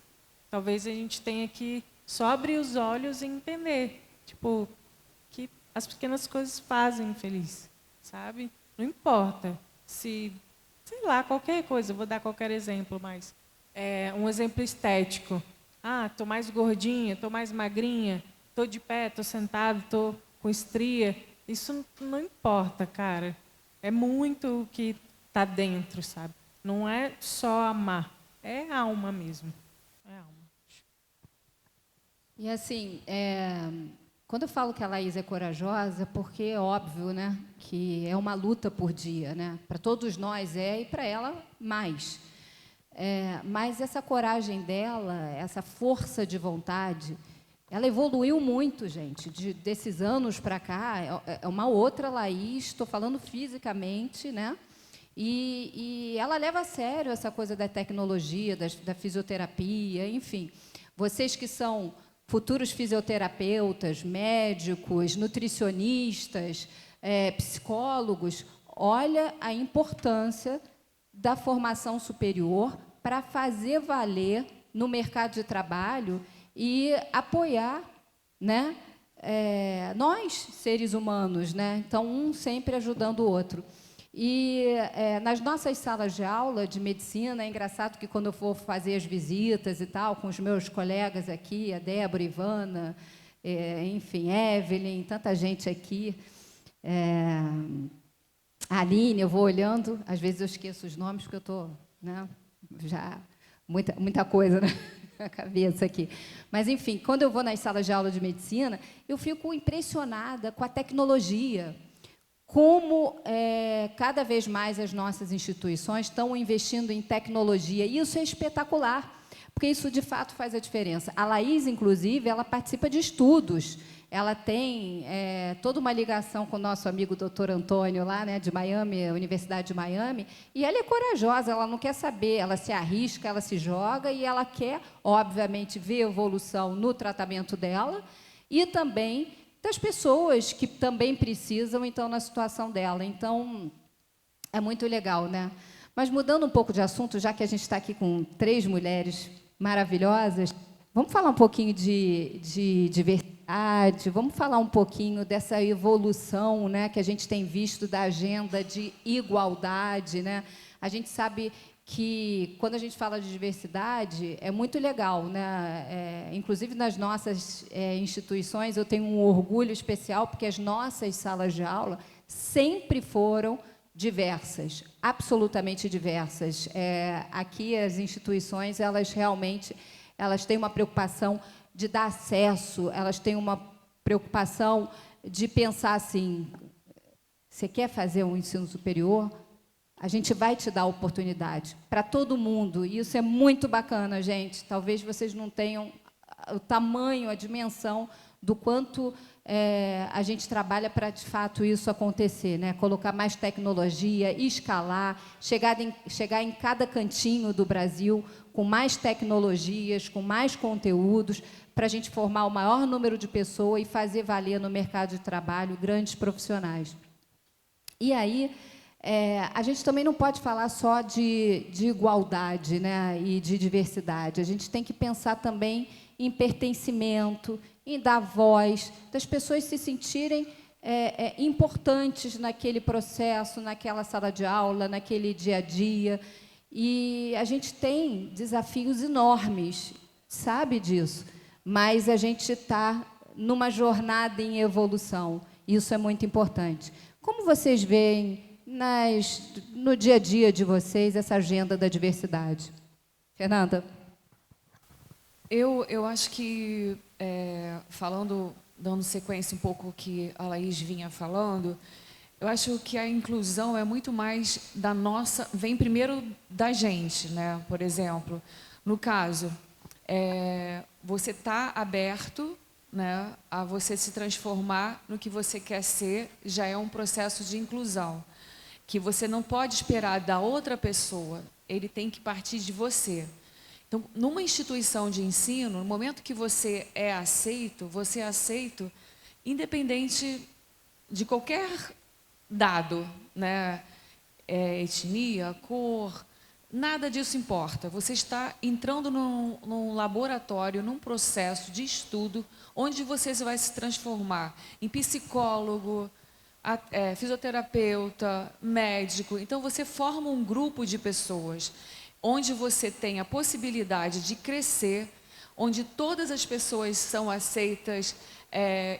Talvez a gente tenha que só abrir os olhos e entender, tipo, que as pequenas coisas fazem feliz, sabe? Não importa se, sei lá, qualquer coisa, vou dar qualquer exemplo, mas um exemplo estético. Estou mais gordinha, estou mais magrinha, estou de pé, estou sentado, estou com estria. Isso não importa, cara. É muito o que está dentro, sabe? Não é só amar, é alma mesmo. É alma. E assim, quando eu falo que a Laís é corajosa, porque é óbvio, né, que é uma luta por dia, né? Para todos nós e para ela mais. Mas essa coragem dela, essa força de vontade, ela evoluiu muito, gente, desses anos para cá. É uma outra Laís, estou falando fisicamente, né? E ela leva a sério essa coisa da tecnologia, da fisioterapia, enfim. Vocês que são futuros fisioterapeutas, médicos, nutricionistas, psicólogos, olha a importância da formação superior para fazer valer no mercado de trabalho e apoiar, né, nós, seres humanos, né? Então, um sempre ajudando o outro. E nas nossas salas de aula de medicina, é engraçado que quando eu for fazer as visitas e tal, com os meus colegas aqui, a Débora, Ivana, enfim, Evelyn, tanta gente aqui, a Aline, eu vou olhando, às vezes eu esqueço os nomes, porque eu estou, né, já muita coisa, né, na cabeça aqui. Mas, enfim, quando eu vou nas salas de aula de medicina, eu fico impressionada com a tecnologia, como cada vez mais as nossas instituições estão investindo em tecnologia. E isso é espetacular, porque isso, de fato, faz a diferença. A Laís, inclusive, ela participa de estudos. Ela tem toda uma ligação com o nosso amigo doutor Antônio, lá, né, de Miami, Universidade de Miami, e ela é corajosa, ela não quer saber, ela se arrisca, ela se joga, e ela quer, obviamente, ver evolução no tratamento dela e também das pessoas que também precisam, então, na situação dela. Então, é muito legal, né? Mas, mudando um pouco de assunto, já que a gente está aqui com 3 mulheres maravilhosas, vamos falar um pouquinho de diversidade, vamos falar um pouquinho dessa evolução, né, que a gente tem visto da agenda de igualdade, né? A gente sabe que, quando a gente fala de diversidade, é muito legal, né? Inclusive, nas nossas instituições, eu tenho um orgulho especial, porque as nossas salas de aula sempre foram diversas, absolutamente diversas. Aqui, as instituições, elas realmente têm uma preocupação de dar acesso, elas têm uma preocupação de pensar assim, você quer fazer um ensino superior? A gente vai te dar oportunidade para todo mundo, e isso é muito bacana, gente. Talvez vocês não tenham o tamanho, a dimensão do quanto a gente trabalha para, de fato, isso acontecer, né? Colocar mais tecnologia, escalar, chegar em cada cantinho do Brasil com mais tecnologias, com mais conteúdos, para a gente formar o maior número de pessoas e fazer valer no mercado de trabalho grandes profissionais. E aí, a gente também não pode falar só de igualdade, né, e de diversidade. A gente tem que pensar também em pertencimento, em dar voz, das pessoas se sentirem importantes naquele processo, naquela sala de aula, naquele dia a dia. E a gente tem desafios enormes, sabe disso, mas a gente está numa jornada em evolução. Isso é muito importante. Como vocês veem no dia a dia de vocês essa agenda da diversidade? Fernanda? Eu acho que, dando sequência um pouco ao que a Laís vinha falando, eu acho que a inclusão é muito mais da nossa, vem primeiro da gente, né? Por exemplo, no caso, você está aberto, né, a você se transformar no que você quer ser, já é um processo de inclusão, que você não pode esperar da outra pessoa ele tem que partir de você. Então, numa instituição de ensino, no momento que você é aceito independente de qualquer dado, né? Etnia, cor, nada disso importa. Você está entrando num laboratório, num processo de estudo, onde você vai se transformar em psicólogo, fisioterapeuta, médico. Então, você forma um grupo de pessoas, onde você tem a possibilidade de crescer, onde todas as pessoas são aceitas,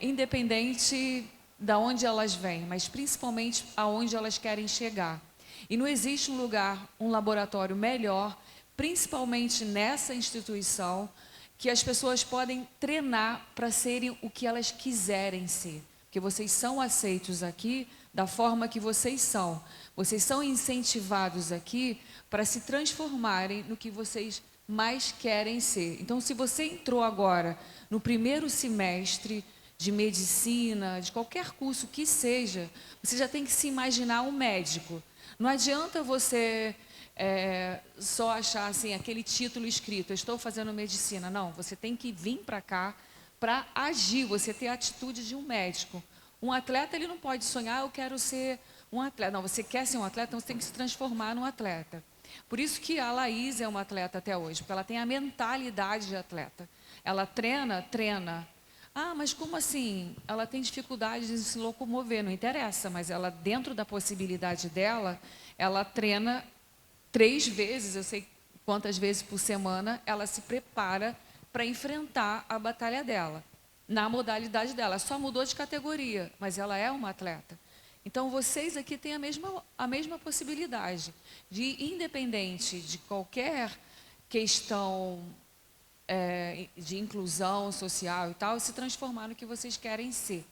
independente de onde elas vêm, mas principalmente aonde elas querem chegar. E não existe um lugar, um laboratório melhor, principalmente nessa instituição, que as pessoas podem treinar para serem o que elas quiserem ser. Porque vocês são aceitos aqui da forma que vocês são. Vocês são incentivados aqui para se transformarem no que vocês mais querem ser. Então, se você entrou agora no primeiro semestre de medicina, de qualquer curso que seja, você já tem que se imaginar um médico. Não adianta você só achar assim, aquele título escrito, eu estou fazendo medicina. Não, você tem que vir para cá para agir, você ter a atitude de um médico. Um atleta, ele não pode sonhar, eu quero ser um atleta. Não, você quer ser um atleta, então você tem que se transformar num atleta. Por isso que a Laís é uma atleta até hoje, porque ela tem a mentalidade de atleta. Ela treina. Ah, mas como assim? Ela tem dificuldade de se locomover, não interessa, mas ela, dentro da possibilidade dela, ela treina 3 vezes, eu sei quantas vezes por semana, ela se prepara para enfrentar a batalha dela, na modalidade dela. Só mudou de categoria, mas ela é uma atleta. Então, vocês aqui têm a mesma possibilidade de, independente de qualquer questão de inclusão social e tal, se transformar no que vocês querem ser,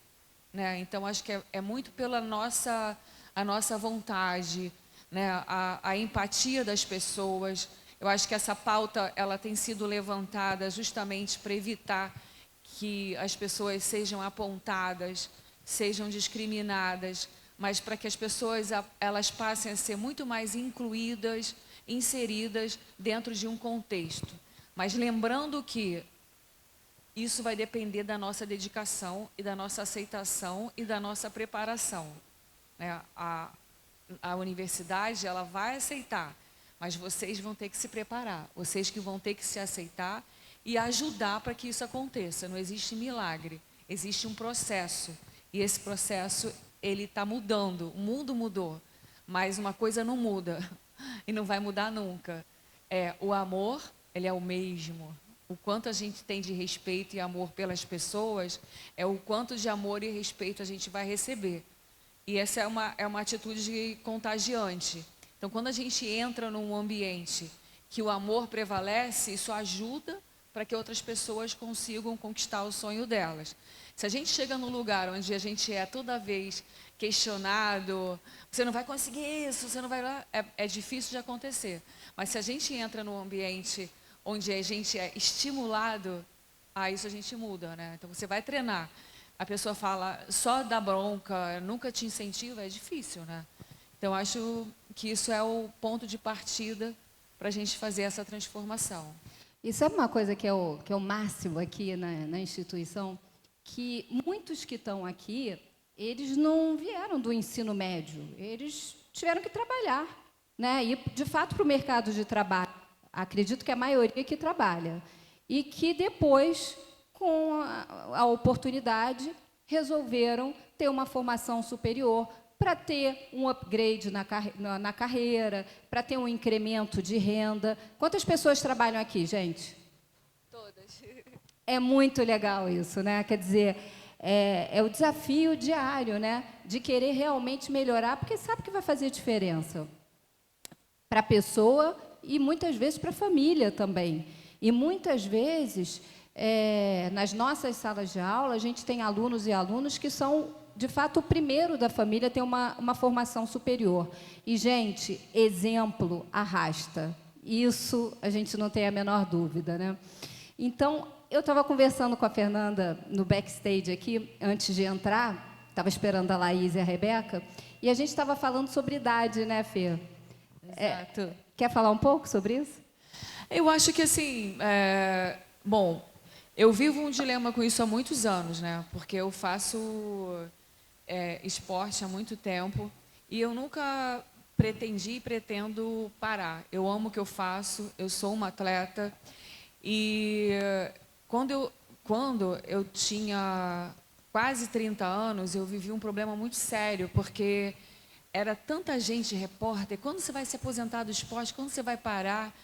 né? Então, acho que é muito pela a nossa vontade, né? A empatia das pessoas. Eu acho que essa pauta ela tem sido levantada justamente para evitar que as pessoas sejam apontadas, sejam discriminadas, mas para que as pessoas elas passem a ser muito mais incluídas, inseridas dentro de um contexto. Mas lembrando que isso vai depender da nossa dedicação e da nossa aceitação e da nossa preparação, né? A universidade ela vai aceitar, mas vocês vão ter que se preparar, vocês que vão ter que se aceitar e ajudar para que isso aconteça. Não existe milagre, existe um processo. E esse processo, ele está mudando, o mundo mudou, mas uma coisa não muda e não vai mudar nunca. O amor, ele é o mesmo. O quanto a gente tem de respeito e amor pelas pessoas, é o quanto de amor e respeito a gente vai receber. E essa é uma atitude contagiante. Então, quando a gente entra num ambiente que o amor prevalece, isso ajuda para que outras pessoas consigam conquistar o sonho delas. Se a gente chega num lugar onde a gente é toda vez questionado, você não vai conseguir isso, você não vai lá, é difícil de acontecer. Mas se a gente entra num ambiente onde a gente é estimulado, isso a gente muda, né? Então você vai treinar. A pessoa fala, só dá bronca, nunca te incentiva, é difícil, né? Então acho que isso é o ponto de partida para a gente fazer essa transformação. E sabe uma coisa que é o máximo aqui na instituição? Que muitos que estão aqui, eles não vieram do ensino médio, eles tiveram que trabalhar, né? E, de fato, para o mercado de trabalho, acredito que a maioria que trabalha. E que depois, com a oportunidade, resolveram ter uma formação superior para ter um upgrade na carreira, para ter um incremento de renda. Quantas pessoas trabalham aqui, gente? Todas. É muito legal isso, né? Quer dizer, é o desafio diário, né? De querer realmente melhorar, porque sabe que vai fazer diferença para a pessoa e muitas vezes para a família também. E muitas vezes, nas nossas salas de aula, a gente tem alunos e alunas que são, de fato, o primeiro da família a ter uma formação superior. E, gente, exemplo arrasta. Isso a gente não tem a menor dúvida, né? Então, eu estava conversando com a Fernanda no backstage aqui, antes de entrar, estava esperando a Laís e a Rebeca, e a gente estava falando sobre idade, né, Fê? Exato. Quer falar um pouco sobre isso? Eu acho que assim, bom, eu vivo um dilema com isso há muitos anos, né? Porque eu faço esporte há muito tempo e eu nunca pretendi e pretendo parar. Eu amo o que eu faço, eu sou uma atleta e quando eu tinha quase 30 anos, eu vivi um problema muito sério, porque era tanta gente repórter, quando você vai se aposentar do esporte, quando você vai parar?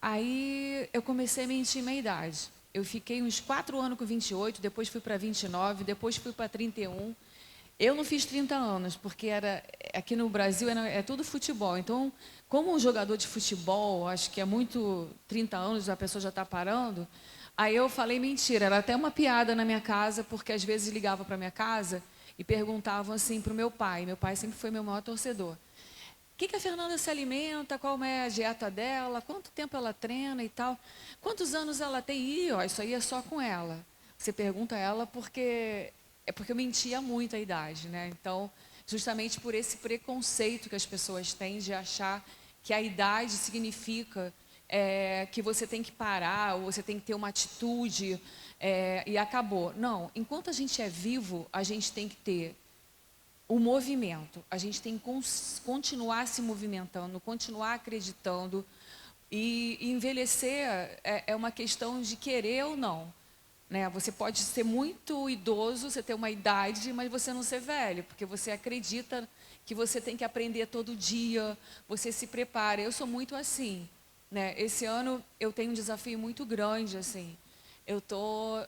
Aí eu comecei a mentir minha idade. Eu fiquei uns 4 anos com 28, depois fui para 29, depois fui para 31. Eu não fiz 30 anos, porque aqui no Brasil é tudo futebol. Então, como um jogador de futebol, acho que é muito 30 anos, a pessoa já está parando. Aí eu falei mentira, era até uma piada na minha casa, porque às vezes ligava para minha casa e perguntavam assim para o meu pai. Meu pai sempre foi meu maior torcedor. O que a Fernanda se alimenta? Qual é a dieta dela? Quanto tempo ela treina e tal? Quantos anos ela tem? Isso aí é só com ela. Você pergunta a ela porque eu mentia muito a idade, né? Então, justamente por esse preconceito que as pessoas têm de achar que a idade significa que você tem que parar, ou você tem que ter uma atitude e acabou. Não, enquanto a gente é vivo, a gente tem que ter o movimento. A gente tem que continuar se movimentando, continuar acreditando. E envelhecer é uma questão de querer ou não. Né? Você pode ser muito idoso, você ter uma idade, mas você não ser velho, porque você acredita que você tem que aprender todo dia, você se prepara. Eu sou muito assim. Né? Esse ano eu tenho um desafio muito grande. Assim. Eu estou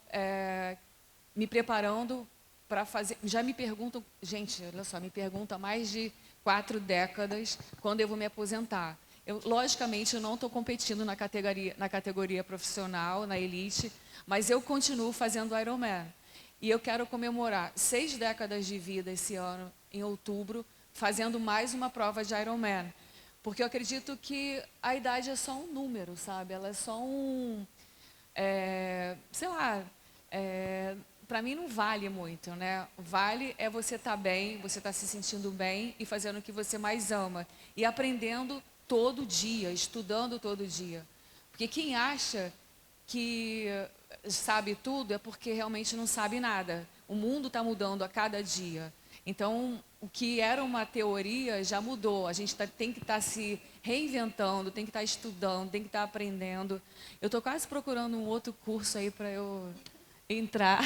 me preparando para fazer. Já me perguntam, gente, olha só, me perguntam há mais de 4 décadas quando eu vou me aposentar. Logicamente, eu não estou competindo na categoria profissional, na elite, mas eu continuo fazendo Ironman. E eu quero comemorar 6 décadas de vida esse ano, em outubro, fazendo mais uma prova de Ironman. Porque eu acredito que a idade é só um número, sabe? Ela é só sei lá, para mim não vale muito, né? Vale é você estar bem, você estar se sentindo bem e fazendo o que você mais ama. E aprendendo todo dia, estudando todo dia. Porque quem acha que sabe tudo é porque realmente não sabe nada. O mundo está mudando a cada dia. Então, o que era uma teoria já mudou. A gente tem que estar se reinventando, tem que estar estudando, tem que estar aprendendo. Eu estou quase procurando um outro curso aí para eu entrar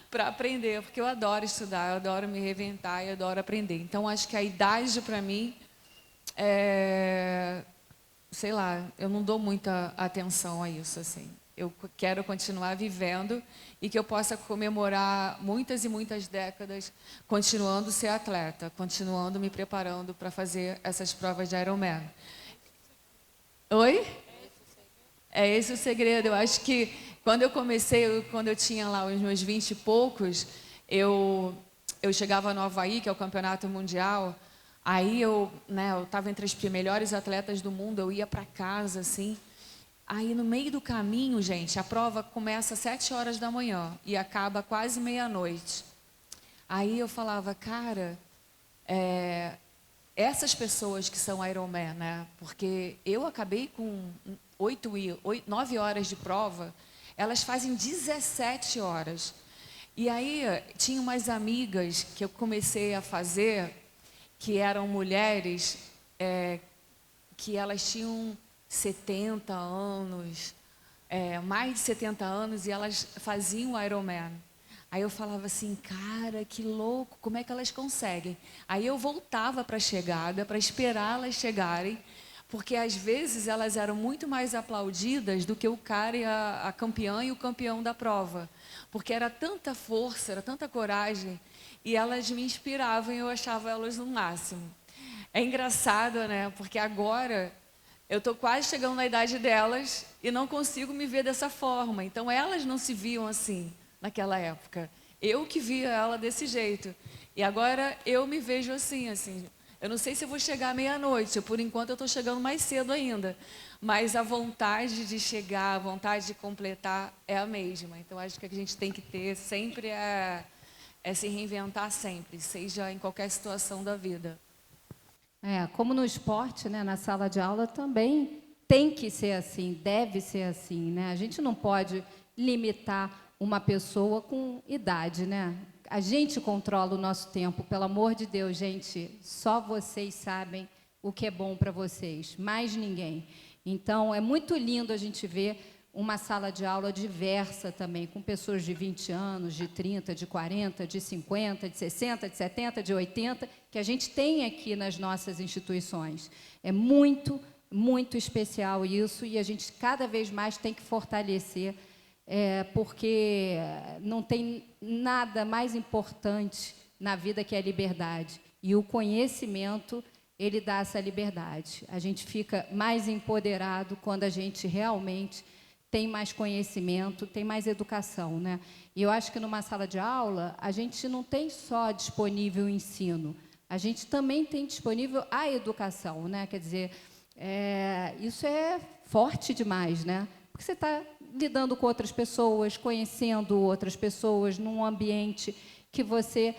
para aprender, porque eu adoro estudar, eu adoro me reinventar e adoro aprender. Então, acho que a idade, para mim, sei lá, eu não dou muita atenção a isso, assim. Eu quero continuar vivendo e que eu possa comemorar muitas e muitas décadas continuando a ser atleta, continuando me preparando para fazer essas provas de Ironman. Oi? É esse o segredo. Eu acho que quando eu comecei, quando eu tinha lá os meus 20 e poucos, eu chegava no Havaí, que é o campeonato mundial, aí eu estava entre as melhores atletas do mundo, eu ia para casa, assim. Aí no meio do caminho, gente, a prova começa às 7 horas da manhã e acaba quase meia-noite. Aí eu falava, cara, essas pessoas que são Ironman, né? Porque eu acabei com 9 horas de prova, elas fazem 17 horas. E aí tinha umas amigas que eu comecei a fazer, que eram mulheres que elas tinham 70 anos, mais de 70 anos, e elas faziam Ironman. Aí eu falava assim, cara, que louco, como é que elas conseguem? Aí eu voltava para a chegada, para esperar elas chegarem, porque às vezes elas eram muito mais aplaudidas do que o cara e a campeã e o campeão da prova. Porque era tanta força, era tanta coragem, e elas me inspiravam e eu achava elas no máximo. É engraçado, né? Porque agora eu estou quase chegando na idade delas e não consigo me ver dessa forma. Então elas não se viam assim naquela época. Eu que via ela desse jeito. E agora eu me vejo assim. Eu não sei se eu vou chegar à meia-noite. Por enquanto eu estou chegando mais cedo ainda. Mas a vontade de chegar, a vontade de completar é a mesma. Então acho que a gente tem que ter sempre se reinventar sempre, seja em qualquer situação da vida. Como no esporte, né, na sala de aula também tem que ser assim, deve ser assim, né? A gente não pode limitar uma pessoa com idade, né? A gente controla o nosso tempo, pelo amor de Deus, gente. Só vocês sabem o que é bom para vocês, mais ninguém. Então, é muito lindo a gente ver uma sala de aula diversa também, com pessoas de 20 anos, de 30, de 40, de 50, de 60, de 70, de 80, que a gente tem aqui nas nossas instituições. É muito, muito especial isso, e a gente cada vez mais tem que fortalecer, porque não tem nada mais importante na vida que a liberdade. E o conhecimento, ele dá essa liberdade. A gente fica mais empoderado quando a gente realmente tem mais conhecimento, tem mais educação, né? E eu acho que numa sala de aula, a gente não tem só disponível o ensino, a gente também tem disponível a educação, né? Quer dizer, isso é forte demais, né? Porque você está lidando com outras pessoas, conhecendo outras pessoas, num ambiente que você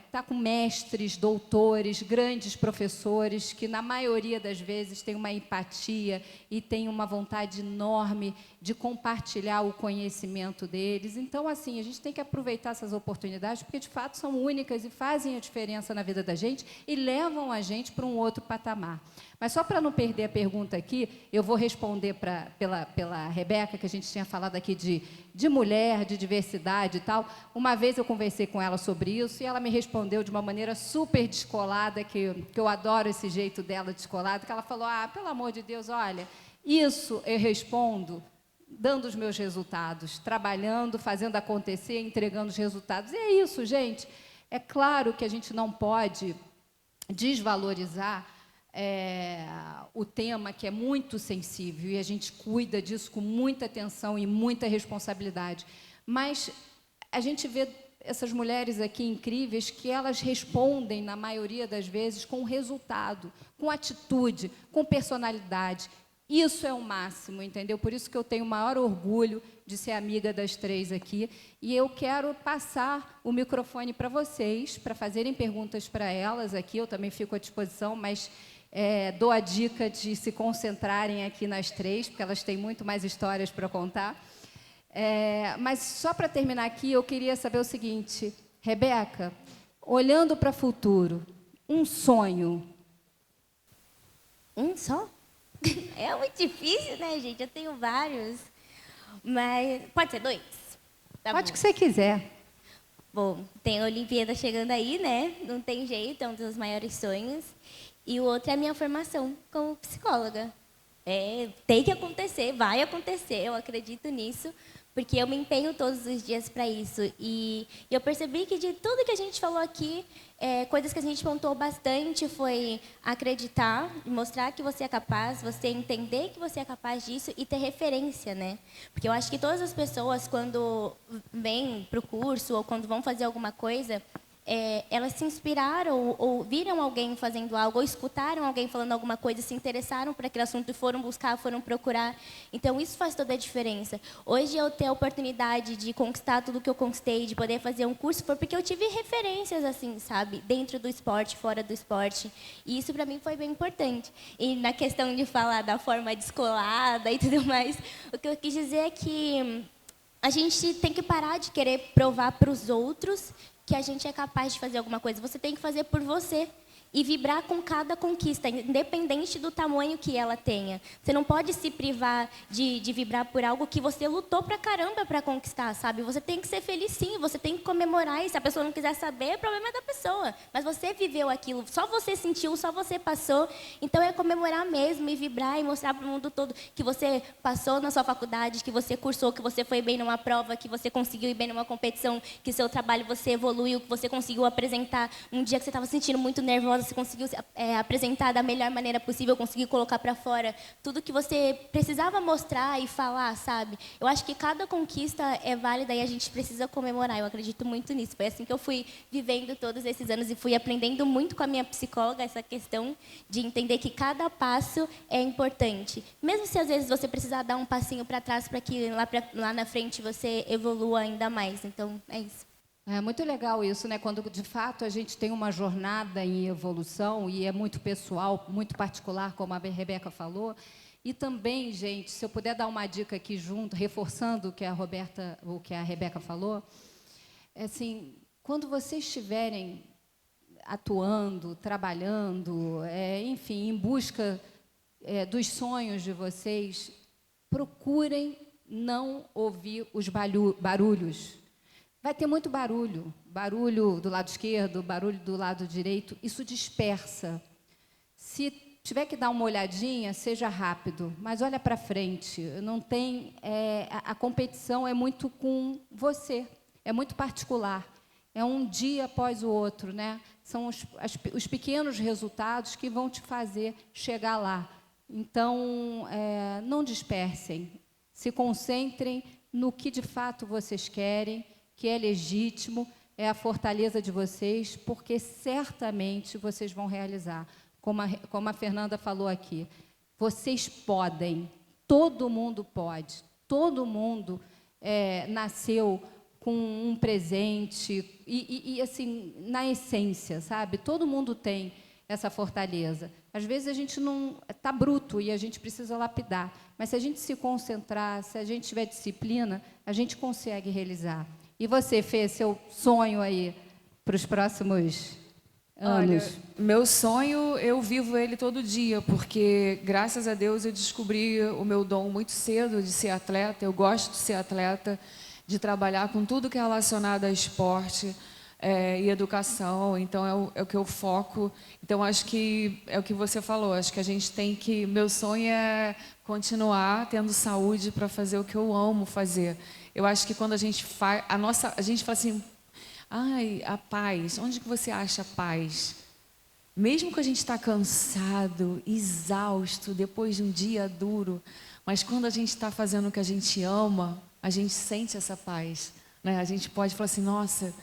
está com mestres, doutores, grandes professores, que, na maioria das vezes, têm uma empatia e têm uma vontade enorme de compartilhar o conhecimento deles. Então, assim, a gente tem que aproveitar essas oportunidades, porque, de fato, são únicas e fazem a diferença na vida da gente e levam a gente para um outro patamar. Mas, só para não perder a pergunta aqui, eu vou responder pela Rebeca, que a gente tinha falado aqui de mulher, de diversidade e tal. Uma vez eu conversei com ela sobre isso e ela me respondeu de uma maneira super descolada, que eu adoro esse jeito dela descolado, que ela falou, pelo amor de Deus, olha, isso eu respondo dando os meus resultados, trabalhando, fazendo acontecer, entregando os resultados. E é isso, gente. É claro que a gente não pode desvalorizar o tema, que é muito sensível, e a gente cuida disso com muita atenção e muita responsabilidade. Mas a gente vê essas mulheres aqui incríveis que elas respondem, na maioria das vezes, com resultado, com atitude, com personalidade. Isso é o máximo, entendeu? Por isso que eu tenho o maior orgulho de ser amiga das três aqui. E eu quero passar o microfone para vocês, para fazerem perguntas para elas aqui. Eu também fico à disposição, mas dou a dica de se concentrarem aqui nas três, porque elas têm muito mais histórias para contar. Mas, só para terminar aqui, eu queria saber o seguinte, Rebeca, olhando para o futuro, um sonho. Um só? É muito difícil, né, gente? Eu tenho vários. Mas pode ser 2? Tá Pode bom. que você quiser. Bom, tem a Olimpíada chegando aí, né? Não tem jeito, é um dos maiores sonhos. E o outro é a minha formação como psicóloga. Tem que acontecer, vai acontecer, eu acredito nisso, porque eu me empenho todos os dias para isso. E eu percebi que de tudo que a gente falou aqui, coisas que a gente pontuou bastante foi acreditar, mostrar que você é capaz, você entender que você é capaz disso e ter referência, né? Porque eu acho que todas as pessoas, quando vêm para o curso ou quando vão fazer alguma coisa, elas se inspiraram ou viram alguém fazendo algo, ou escutaram alguém falando alguma coisa, se interessaram por aquele assunto e foram buscar, foram procurar. Então, isso faz toda a diferença. Hoje, eu ter a oportunidade de conquistar tudo que eu conquistei, de poder fazer um curso, foi porque eu tive referências, assim, sabe? Dentro do esporte, fora do esporte. E isso, para mim, foi bem importante. E na questão de falar da forma descolada e tudo mais, o que eu quis dizer é que a gente tem que parar de querer provar para os outros que a gente é capaz de fazer alguma coisa. Você tem que fazer por você e vibrar com cada conquista, independente do tamanho que ela tenha. Você não pode se privar de vibrar por algo que você lutou pra caramba para conquistar, sabe? Você tem que ser feliz, sim, você tem que comemorar. E se a pessoa não quiser saber, o problema é da pessoa. Mas você viveu aquilo, só você sentiu, só você passou. Então é comemorar mesmo e vibrar e mostrar para o mundo todo que você passou na sua faculdade, que você cursou, que você foi bem numa prova, que você conseguiu ir bem numa competição, que seu trabalho você evoluiu, que você conseguiu apresentar um dia que você estava se sentindo muito nervosa, você conseguiu apresentar da melhor maneira possível, conseguiu colocar para fora tudo que você precisava mostrar e falar, sabe? Eu acho que cada conquista é válida e a gente precisa comemorar. Eu acredito muito nisso. Foi assim que eu fui vivendo todos esses anos e fui aprendendo muito com a minha psicóloga essa questão de entender que cada passo é importante. Mesmo se às vezes você precisar dar um passinho para trás para que lá na frente você evolua ainda mais. Então, é isso. É muito legal isso, né? Quando de fato a gente tem uma jornada em evolução e é muito pessoal, muito particular, como a Rebeca falou. E também, gente, se eu puder dar uma dica aqui junto, reforçando o que a Rebeca falou, é assim, quando vocês estiverem atuando, trabalhando, enfim, em busca dos sonhos de vocês, procurem não ouvir os barulhos. Vai ter muito barulho, barulho do lado esquerdo, barulho do lado direito, isso dispersa. Se tiver que dar uma olhadinha, seja rápido, mas olha para frente. Não tem, a competição é muito com você, é muito particular. É um dia após o outro, né? São os pequenos resultados que vão te fazer chegar lá. Então, não dispersem, se concentrem no que de fato vocês querem, que é legítimo, é a fortaleza de vocês, porque certamente vocês vão realizar. Como a Fernanda falou aqui, vocês podem, todo mundo pode, todo mundo nasceu com um presente e assim, na essência, sabe? Todo mundo tem essa fortaleza. Às vezes a gente não está bruto e a gente precisa lapidar, mas se a gente se concentrar, se a gente tiver disciplina, a gente consegue realizar. E você, Fê, seu sonho aí para os próximos anos? Olha, meu sonho, eu vivo ele todo dia, porque, graças a Deus, eu descobri o meu dom muito cedo de ser atleta. Eu gosto de ser atleta, de trabalhar com tudo que é relacionado a esporte e educação. Então, é o que eu foco. Então, acho que é o que você falou. Acho que a gente tem que... Meu sonho é continuar tendo saúde para fazer o que eu amo fazer. Eu acho que quando a gente faz... A gente fala assim... Ai, a paz. Onde que você acha a paz? Mesmo que a gente está cansado, exausto, depois de um dia duro, mas quando a gente está fazendo o que a gente ama, a gente sente essa paz, né? A gente pode falar assim, nossa,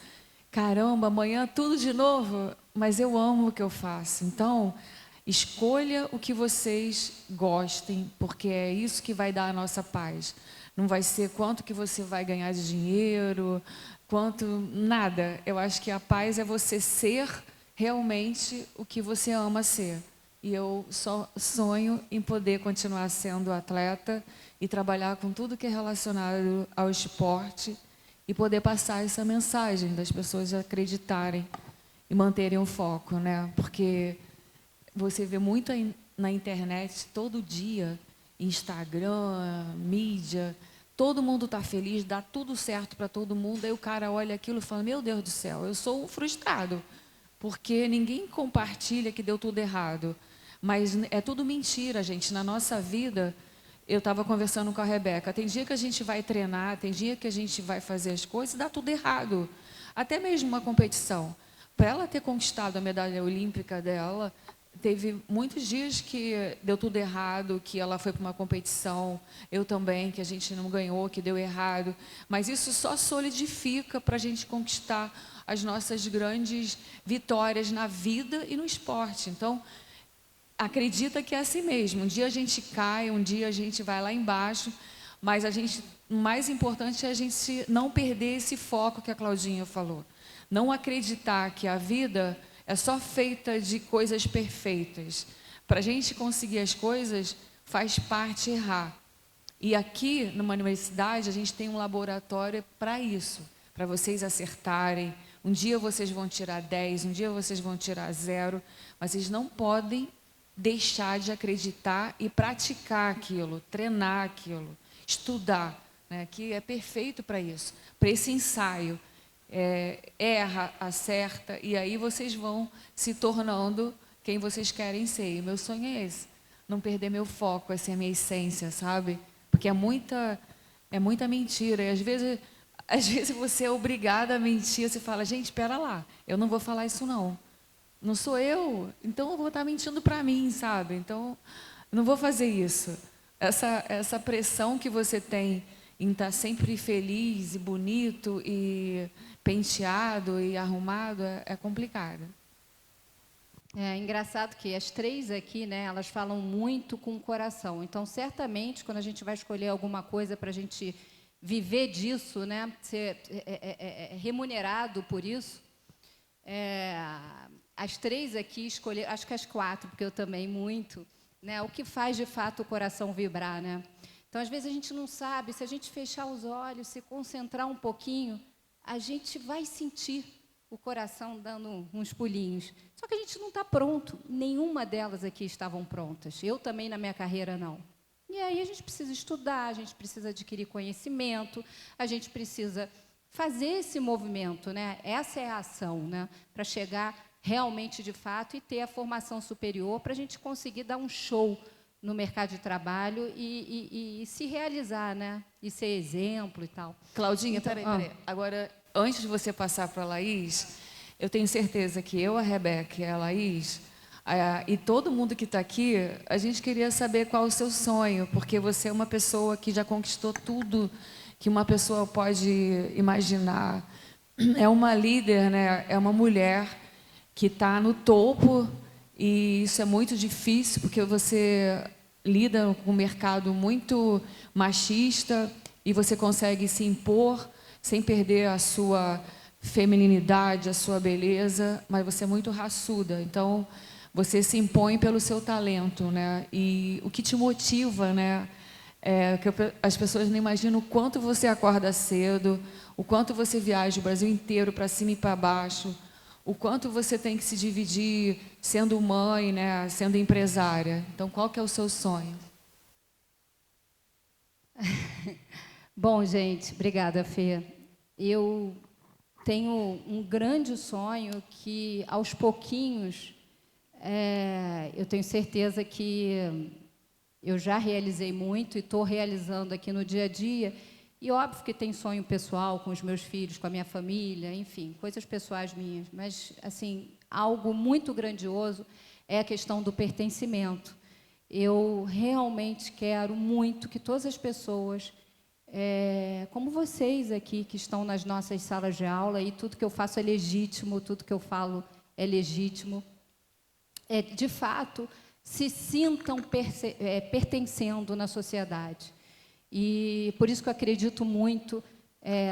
caramba, amanhã tudo de novo, mas eu amo o que eu faço. Então, escolha o que vocês gostem, porque é isso que vai dar a nossa paz. Não vai ser quanto que você vai ganhar de dinheiro, nada. Eu acho que a paz é você ser realmente o que você ama ser. E eu só sonho em poder continuar sendo atleta e trabalhar com tudo que é relacionado ao esporte e poder passar essa mensagem das pessoas acreditarem e manterem o foco, né? Porque você vê muito na internet todo dia, Instagram, mídia, todo mundo está feliz, dá tudo certo para todo mundo, aí o cara olha aquilo e fala, meu Deus do céu, eu sou um frustrado, porque ninguém compartilha que deu tudo errado. Mas é tudo mentira, gente. Na nossa vida, eu estava conversando com a Rebeca, tem dia que a gente vai treinar, tem dia que a gente vai fazer as coisas e dá tudo errado. Até mesmo uma competição. Para ela ter conquistado a medalha olímpica dela, teve muitos dias que deu tudo errado, que ela foi para uma competição, eu também, que a gente não ganhou, que deu errado. Mas isso só solidifica para a gente conquistar as nossas grandes vitórias na vida e no esporte. Então, acredita que é assim mesmo. Um dia a gente cai, um dia a gente vai lá embaixo, mas o mais importante é a gente não perder esse foco que a Claudinha falou. Não acreditar que a vida é só feita de coisas perfeitas. Para a gente conseguir as coisas, faz parte errar. E aqui, numa universidade, a gente tem um laboratório para isso, para vocês acertarem. Um dia vocês vão tirar 10, um dia vocês vão tirar 0, mas vocês não podem deixar de acreditar e praticar aquilo, treinar aquilo, estudar, né? Que é perfeito para isso, para esse ensaio. Erra, acerta, e aí vocês vão se tornando quem vocês querem ser. E meu sonho é esse, não perder meu foco, essa é a minha essência, sabe? Porque é muita mentira, e às vezes você é obrigada a mentir, você fala, gente, espera lá, eu não vou falar isso não sou eu, então eu vou estar mentindo para mim, sabe? Então, não vou fazer isso. Essa pressão que você tem em estar sempre feliz e bonito e penteado e arrumado é complicado. É engraçado que as três aqui, né, elas falam muito com o coração. Então, certamente, quando a gente vai escolher alguma coisa para a gente viver disso, né? Ser remunerado por isso. As três aqui escolheram, acho que as quatro, porque eu também muito, né? O que faz de fato o coração vibrar, né? Então, às vezes a gente não sabe, se a gente fechar os olhos, se concentrar um pouquinho, a gente vai sentir o coração dando uns pulinhos. Só que a gente não está pronto. Nenhuma delas aqui estavam prontas. Eu também, na minha carreira, não. E aí a gente precisa estudar, a gente precisa adquirir conhecimento, a gente precisa fazer esse movimento, né? Essa é a ação, né? Para chegar realmente, de fato, e ter a formação superior para a gente conseguir dar um show no mercado de trabalho e se realizar, né? E ser exemplo e tal. Claudinha, Então, peraí. Agora, antes de você passar para a Laís, eu tenho certeza que eu, a Rebeca e a Laís, e todo mundo que está aqui, a gente queria saber qual o seu sonho, porque você é uma pessoa que já conquistou tudo que uma pessoa pode imaginar. É uma líder, né? É uma mulher que está no topo, e isso é muito difícil, porque você lida com um mercado muito machista e você consegue se impor sem perder a sua femininidade, a sua beleza, mas você é muito raçuda. Então, você se impõe pelo seu talento, né? E o que te motiva, né? Que as pessoas não imaginam o quanto você acorda cedo, o quanto você viaja o Brasil inteiro para cima e para baixo, o quanto você tem que se dividir sendo mãe, né? Sendo empresária. Então, qual que é o seu sonho? Bom, gente, obrigada, Fê. Eu tenho um grande sonho que, aos pouquinhos, eu tenho certeza que eu já realizei muito e estou realizando aqui no dia a dia. E óbvio que tem sonho pessoal com os meus filhos, com a minha família, enfim, coisas pessoais minhas. Mas, assim, algo muito grandioso é a questão do pertencimento. Eu realmente quero muito que todas as pessoas, como vocês aqui, que estão nas nossas salas de aula, e tudo que eu faço é legítimo, tudo que eu falo é legítimo, de fato, se sintam pertencendo na sociedade. E por isso que eu acredito muito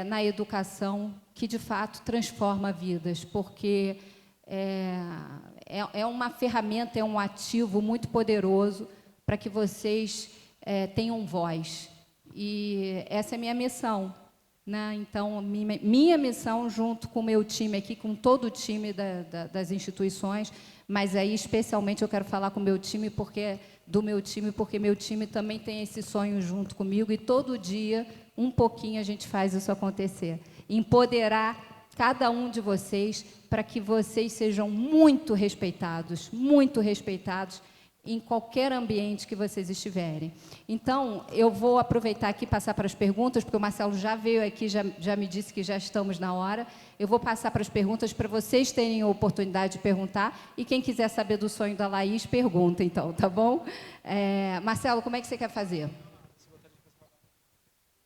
na educação, que de fato transforma vidas, porque é uma ferramenta, é um ativo muito poderoso para que vocês tenham voz. E essa é a minha missão, né? Então, minha missão, junto com o meu time aqui, com todo o time das instituições, mas aí especialmente eu quero falar com o meu time, porque meu time também tem esse sonho junto comigo, e todo dia, um pouquinho, a gente faz isso acontecer. Empoderar cada um de vocês para que vocês sejam muito respeitados em qualquer ambiente que vocês estiverem. Então, eu vou aproveitar aqui e passar para as perguntas, porque o Marcelo já veio aqui, já me disse que já estamos na hora. Eu vou passar para as perguntas para vocês terem a oportunidade de perguntar, e quem quiser saber do sonho da Laís, pergunta, então, tá bom? Marcelo, como é que você quer fazer?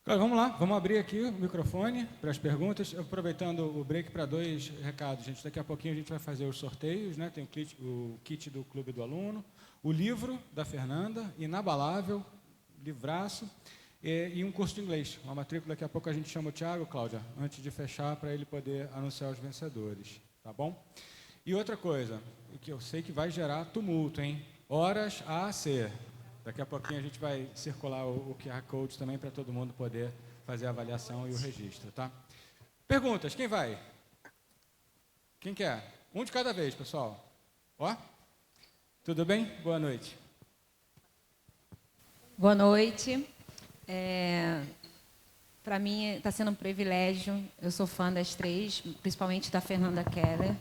Vamos lá, vamos abrir aqui o microfone para as perguntas, aproveitando o break para 2 recados, gente. Daqui a pouquinho a gente vai fazer os sorteios, né? Tem o kit do Clube do Aluno, o livro da Fernanda, Inabalável, livraço, e um curso de inglês, uma matrícula. Daqui a pouco a gente chama o Thiago, Cláudia, antes de fechar, para ele poder anunciar os vencedores, tá bom? E outra coisa, que eu sei que vai gerar tumulto, hein? Horas a ser. Daqui a pouquinho a gente vai circular o QR Code também para todo mundo poder fazer a avaliação e o registro, tá? Perguntas, quem vai? Quem quer? Um de cada vez, pessoal. Ó, tudo bem? Boa noite. Boa noite. Para mim está sendo um privilégio. Eu sou fã das três, principalmente da Fernanda Keller.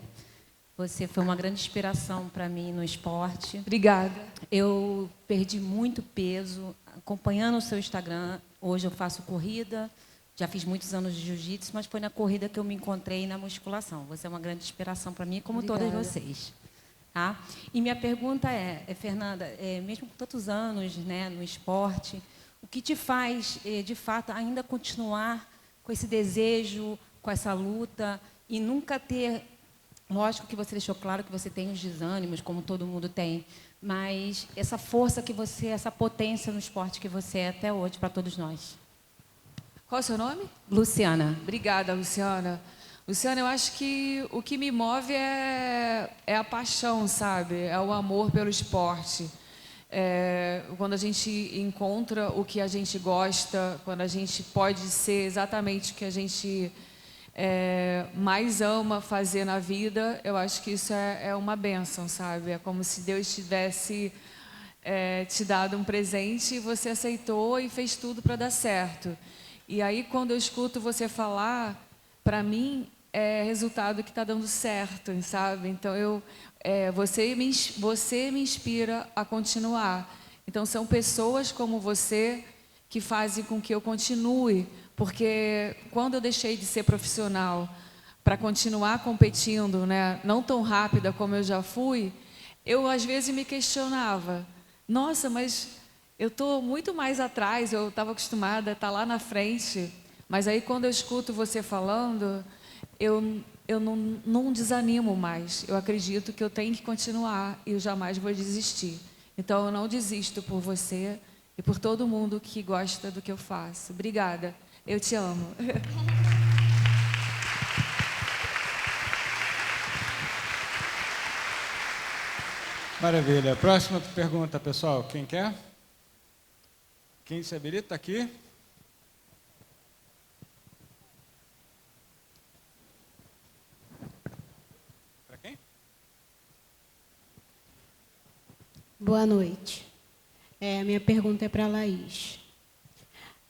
Você foi uma grande inspiração para mim no esporte. Obrigada. Eu perdi muito peso acompanhando o seu Instagram. Hoje eu faço corrida, já fiz muitos anos de jiu-jitsu, mas foi na corrida que eu me encontrei na musculação. Você é uma grande inspiração para mim, como Obrigada. todas vocês. Tá? E minha pergunta Fernanda, mesmo com tantos anos, né, no esporte, o que te faz, de fato, ainda continuar com esse desejo, com essa luta, e nunca ter... Lógico que você deixou claro que você tem os desânimos, como todo mundo tem, mas essa força que você, essa potência no esporte que você é até hoje para todos nós. Qual é o seu nome? Luciana. Obrigada, Luciana. Luciana, eu acho que o que me move é a paixão, sabe? É o amor pelo esporte. Quando a gente encontra o que a gente gosta, quando a gente pode ser exatamente o que a gente mais ama fazer na vida, eu acho que isso é uma bênção, sabe? É como se Deus tivesse te dado um presente e você aceitou e fez tudo para dar certo. E aí, quando eu escuto você falar, para mim, é resultado que está dando certo, sabe? Então, você me inspira a continuar. Então, são pessoas como você que fazem com que eu continue, porque quando eu deixei de ser profissional para continuar competindo, né, não tão rápida como eu já fui, eu às vezes me questionava, nossa, mas eu estou muito mais atrás, eu estava acostumada a estar lá na frente, mas aí quando eu escuto você falando, eu não desanimo mais, eu acredito que eu tenho que continuar e eu jamais vou desistir. Então eu não desisto por você e por todo mundo que gosta do que eu faço. Obrigada, eu te amo. Maravilha. Próxima pergunta, pessoal. Quem quer? Quem se habilita aqui? Para quem? Boa noite. Minha pergunta é para a Laís.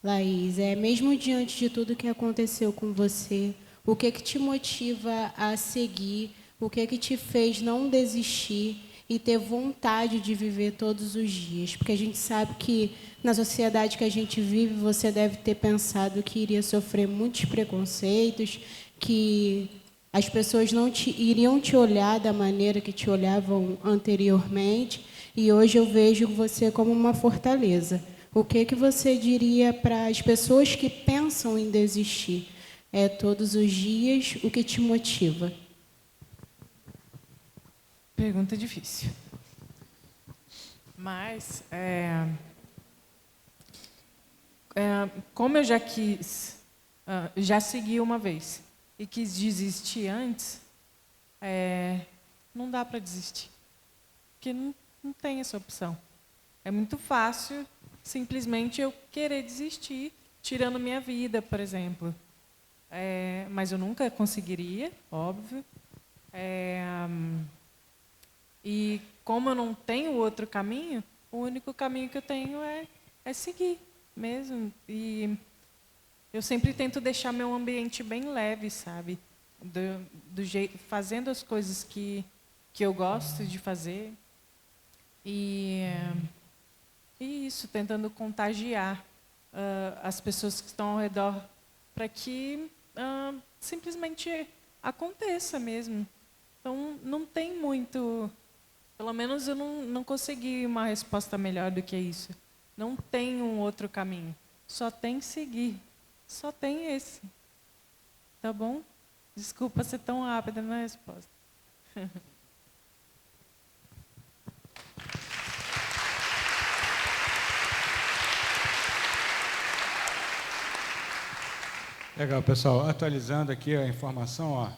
Laís, mesmo diante de tudo que aconteceu com você, o que te motiva a seguir? O que te fez não desistir e ter vontade de viver todos os dias? Porque a gente sabe que na sociedade que a gente vive, você deve ter pensado que iria sofrer muitos preconceitos, que as pessoas não iriam te olhar da maneira que te olhavam anteriormente, e hoje eu vejo você como uma fortaleza. O que você diria para as pessoas que pensam em desistir? Todos os dias, o que te motiva? Pergunta difícil. Mas, como eu já segui uma vez e quis desistir antes, não dá para desistir. Porque não tem essa opção. É muito fácil, simplesmente, eu querer desistir, tirando minha vida, por exemplo. Mas eu nunca conseguiria, óbvio. E como eu não tenho outro caminho, o único caminho que eu tenho é seguir mesmo. E eu sempre tento deixar meu ambiente bem leve, sabe? Do jeito, fazendo as coisas que eu gosto de fazer. E isso, tentando contagiar as pessoas que estão ao redor para que simplesmente aconteça mesmo. Então, não tem muito... Pelo menos eu não consegui uma resposta melhor do que isso. Não tem um outro caminho. Só tem seguir. Só tem esse. Tá bom? Desculpa ser tão rápida na resposta. Legal, pessoal. Atualizando aqui a informação, ó,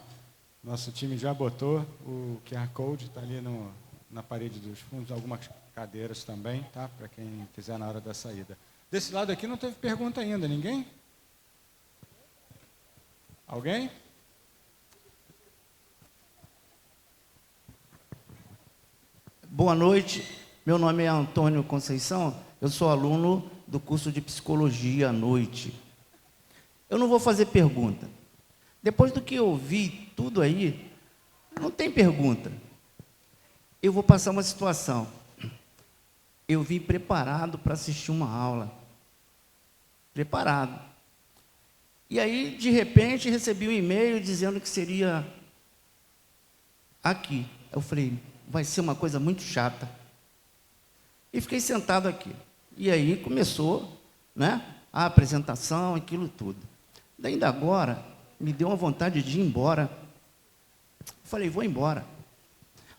nosso time já botou o QR Code, está ali na parede dos fundos, algumas cadeiras também, tá? Para quem quiser na hora da saída. Desse lado aqui não teve pergunta ainda, ninguém? Alguém? Boa noite, meu nome é Antônio Conceição, eu sou aluno do curso de Psicologia à noite. Eu não vou fazer pergunta. Depois do que eu vi tudo aí, não tem pergunta. Eu vou passar uma situação. Eu vim preparado para assistir uma aula. Preparado. E aí, de repente, recebi um e-mail dizendo que seria aqui. Eu falei, vai ser uma coisa muito chata. E fiquei sentado aqui. E aí começou, né, a apresentação, aquilo tudo. Daí agora, me deu uma vontade de ir embora. Falei, vou embora.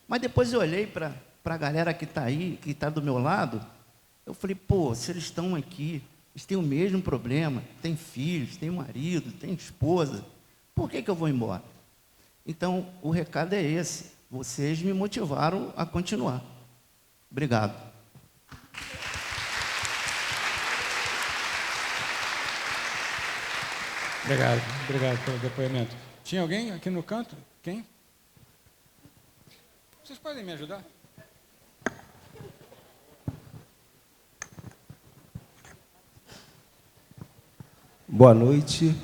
Mas depois eu olhei para a galera que está aí, que está do meu lado, eu falei, pô, se eles estão aqui, eles têm o mesmo problema, têm filhos, têm marido, têm esposa. Por que eu vou embora? Então, o recado é esse. Vocês me motivaram a continuar. Obrigado. Obrigado pelo depoimento. Tinha alguém aqui no canto? Quem? Vocês podem me ajudar? Boa noite.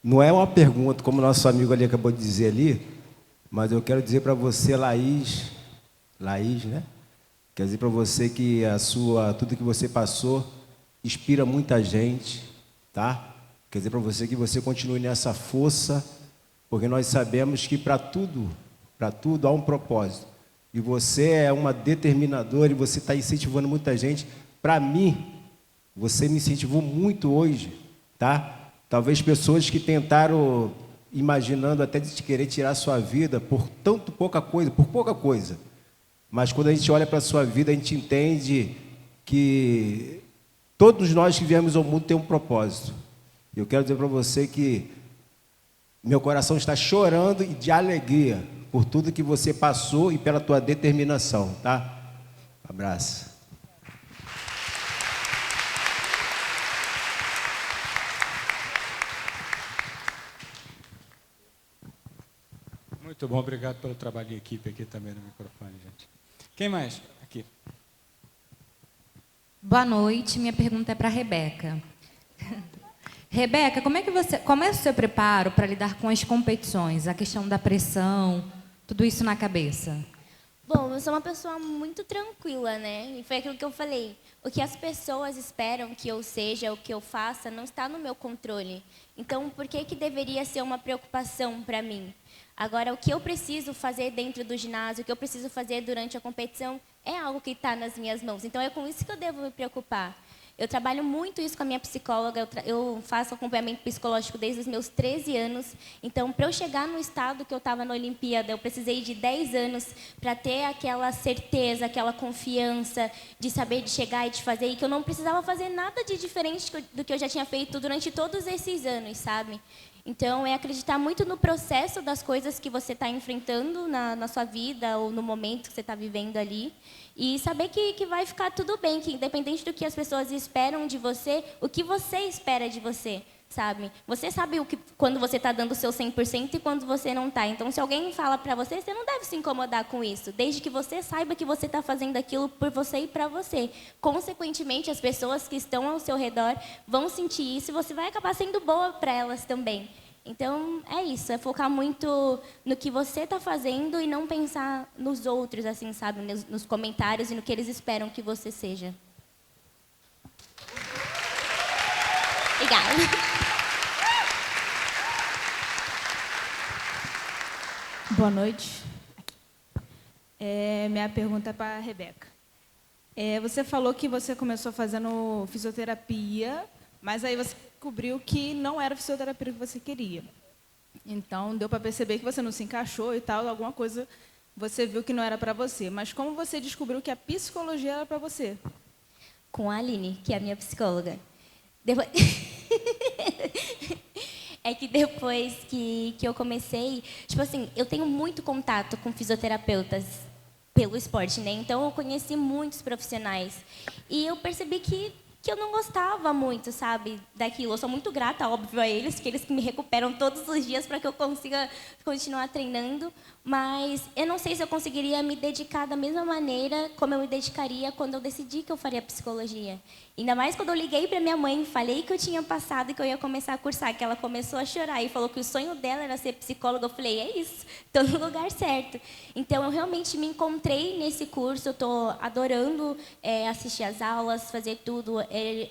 Não é uma pergunta, como nosso amigo ali acabou de dizer ali, mas eu quero dizer para você, Laís, né? Quero dizer para você que tudo que você passou inspira muita gente, tá? Quer dizer para você que você continue nessa força, porque nós sabemos que para tudo há um propósito. E você é uma determinadora e você está incentivando muita gente. Para mim, você me incentivou muito hoje, tá? Talvez pessoas que tentaram, imaginando até de querer tirar a sua vida por pouca coisa. Mas quando a gente olha para a sua vida, a gente entende que todos nós que viemos ao mundo temos um propósito. Eu quero dizer para você que meu coração está chorando de alegria por tudo que você passou e pela tua determinação, tá? Abraço. Muito bom, obrigado pelo trabalho de equipe aqui também no microfone, gente. Quem mais? Aqui. Boa noite, minha pergunta é para a Rebeca. Rebeca, como é o seu preparo para lidar com as competições, a questão da pressão, tudo isso na cabeça? Bom, eu sou uma pessoa muito tranquila, né? E foi aquilo que eu falei. O que as pessoas esperam que eu seja, o que eu faça, não está no meu controle. Então, por que deveria ser uma preocupação para mim? Agora, o que eu preciso fazer dentro do ginásio, o que eu preciso fazer durante a competição, é algo que está nas minhas mãos. Então, é com isso que eu devo me preocupar. Eu trabalho muito isso com a minha psicóloga, eu faço acompanhamento psicológico desde os meus 13 anos. Então, para eu chegar no estado que eu estava na Olimpíada, eu precisei de 10 anos para ter aquela certeza, aquela confiança de saber de chegar e de fazer, e que eu não precisava fazer nada de diferente do que eu já tinha feito durante todos esses anos, sabe? Então, é acreditar muito no processo das coisas que você está enfrentando na sua vida ou no momento que você está vivendo ali. E saber que vai ficar tudo bem, que independente do que as pessoas esperam de você, o que você espera de você, sabe? Você sabe quando você está dando o seu 100% e quando você não está. Então, se alguém fala para você, você não deve se incomodar com isso, desde que você saiba que você está fazendo aquilo por você e para você. Consequentemente, as pessoas que estão ao seu redor vão sentir isso e você vai acabar sendo boa para elas também. Então, é isso, é focar muito no que você está fazendo e não pensar nos outros, assim, sabe? Nos comentários e no que eles esperam que você seja. Obrigada. Boa noite. Minha pergunta é para a Rebeca. Você falou que você começou fazendo fisioterapia, mas aí você descobriu que não era a fisioterapia que você queria. Então, deu para perceber que você não se encaixou e tal, alguma coisa você viu que não era para você. Mas como você descobriu que a psicologia era para você? Com a Aline, que é a minha psicóloga. Depois... É que depois que eu comecei... Tipo assim, eu tenho muito contato com fisioterapeutas pelo esporte, né? Então, eu conheci muitos profissionais. E eu percebi que eu não gostava muito, sabe, daquilo. Eu sou muito grata, óbvio, a eles, que eles que me recuperam todos os dias para que eu consiga continuar treinando. Mas eu não sei se eu conseguiria me dedicar da mesma maneira como eu me dedicaria quando eu decidi que eu faria psicologia. Ainda mais quando eu liguei para minha mãe, falei que eu tinha passado e que eu ia começar a cursar, que ela começou a chorar e falou que o sonho dela era ser psicóloga. Eu falei, é isso, estou no lugar certo. Então, eu realmente me encontrei nesse curso, eu estou adorando assistir às aulas, fazer tudo.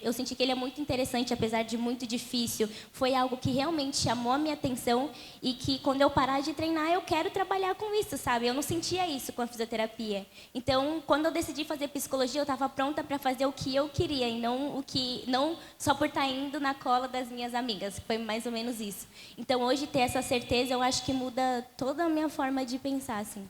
Eu senti que ele é muito interessante, apesar de muito difícil. Foi algo que realmente chamou a minha atenção e que, quando eu parar de treinar, eu quero trabalhar com isso, sabe? Eu não sentia isso com a fisioterapia. Então, quando eu decidi fazer psicologia, eu estava pronta para fazer o que eu queria e não só por estar indo na cola das minhas amigas. Foi mais ou menos isso. Então, hoje, ter essa certeza, eu acho que muda toda a minha forma de pensar, assim.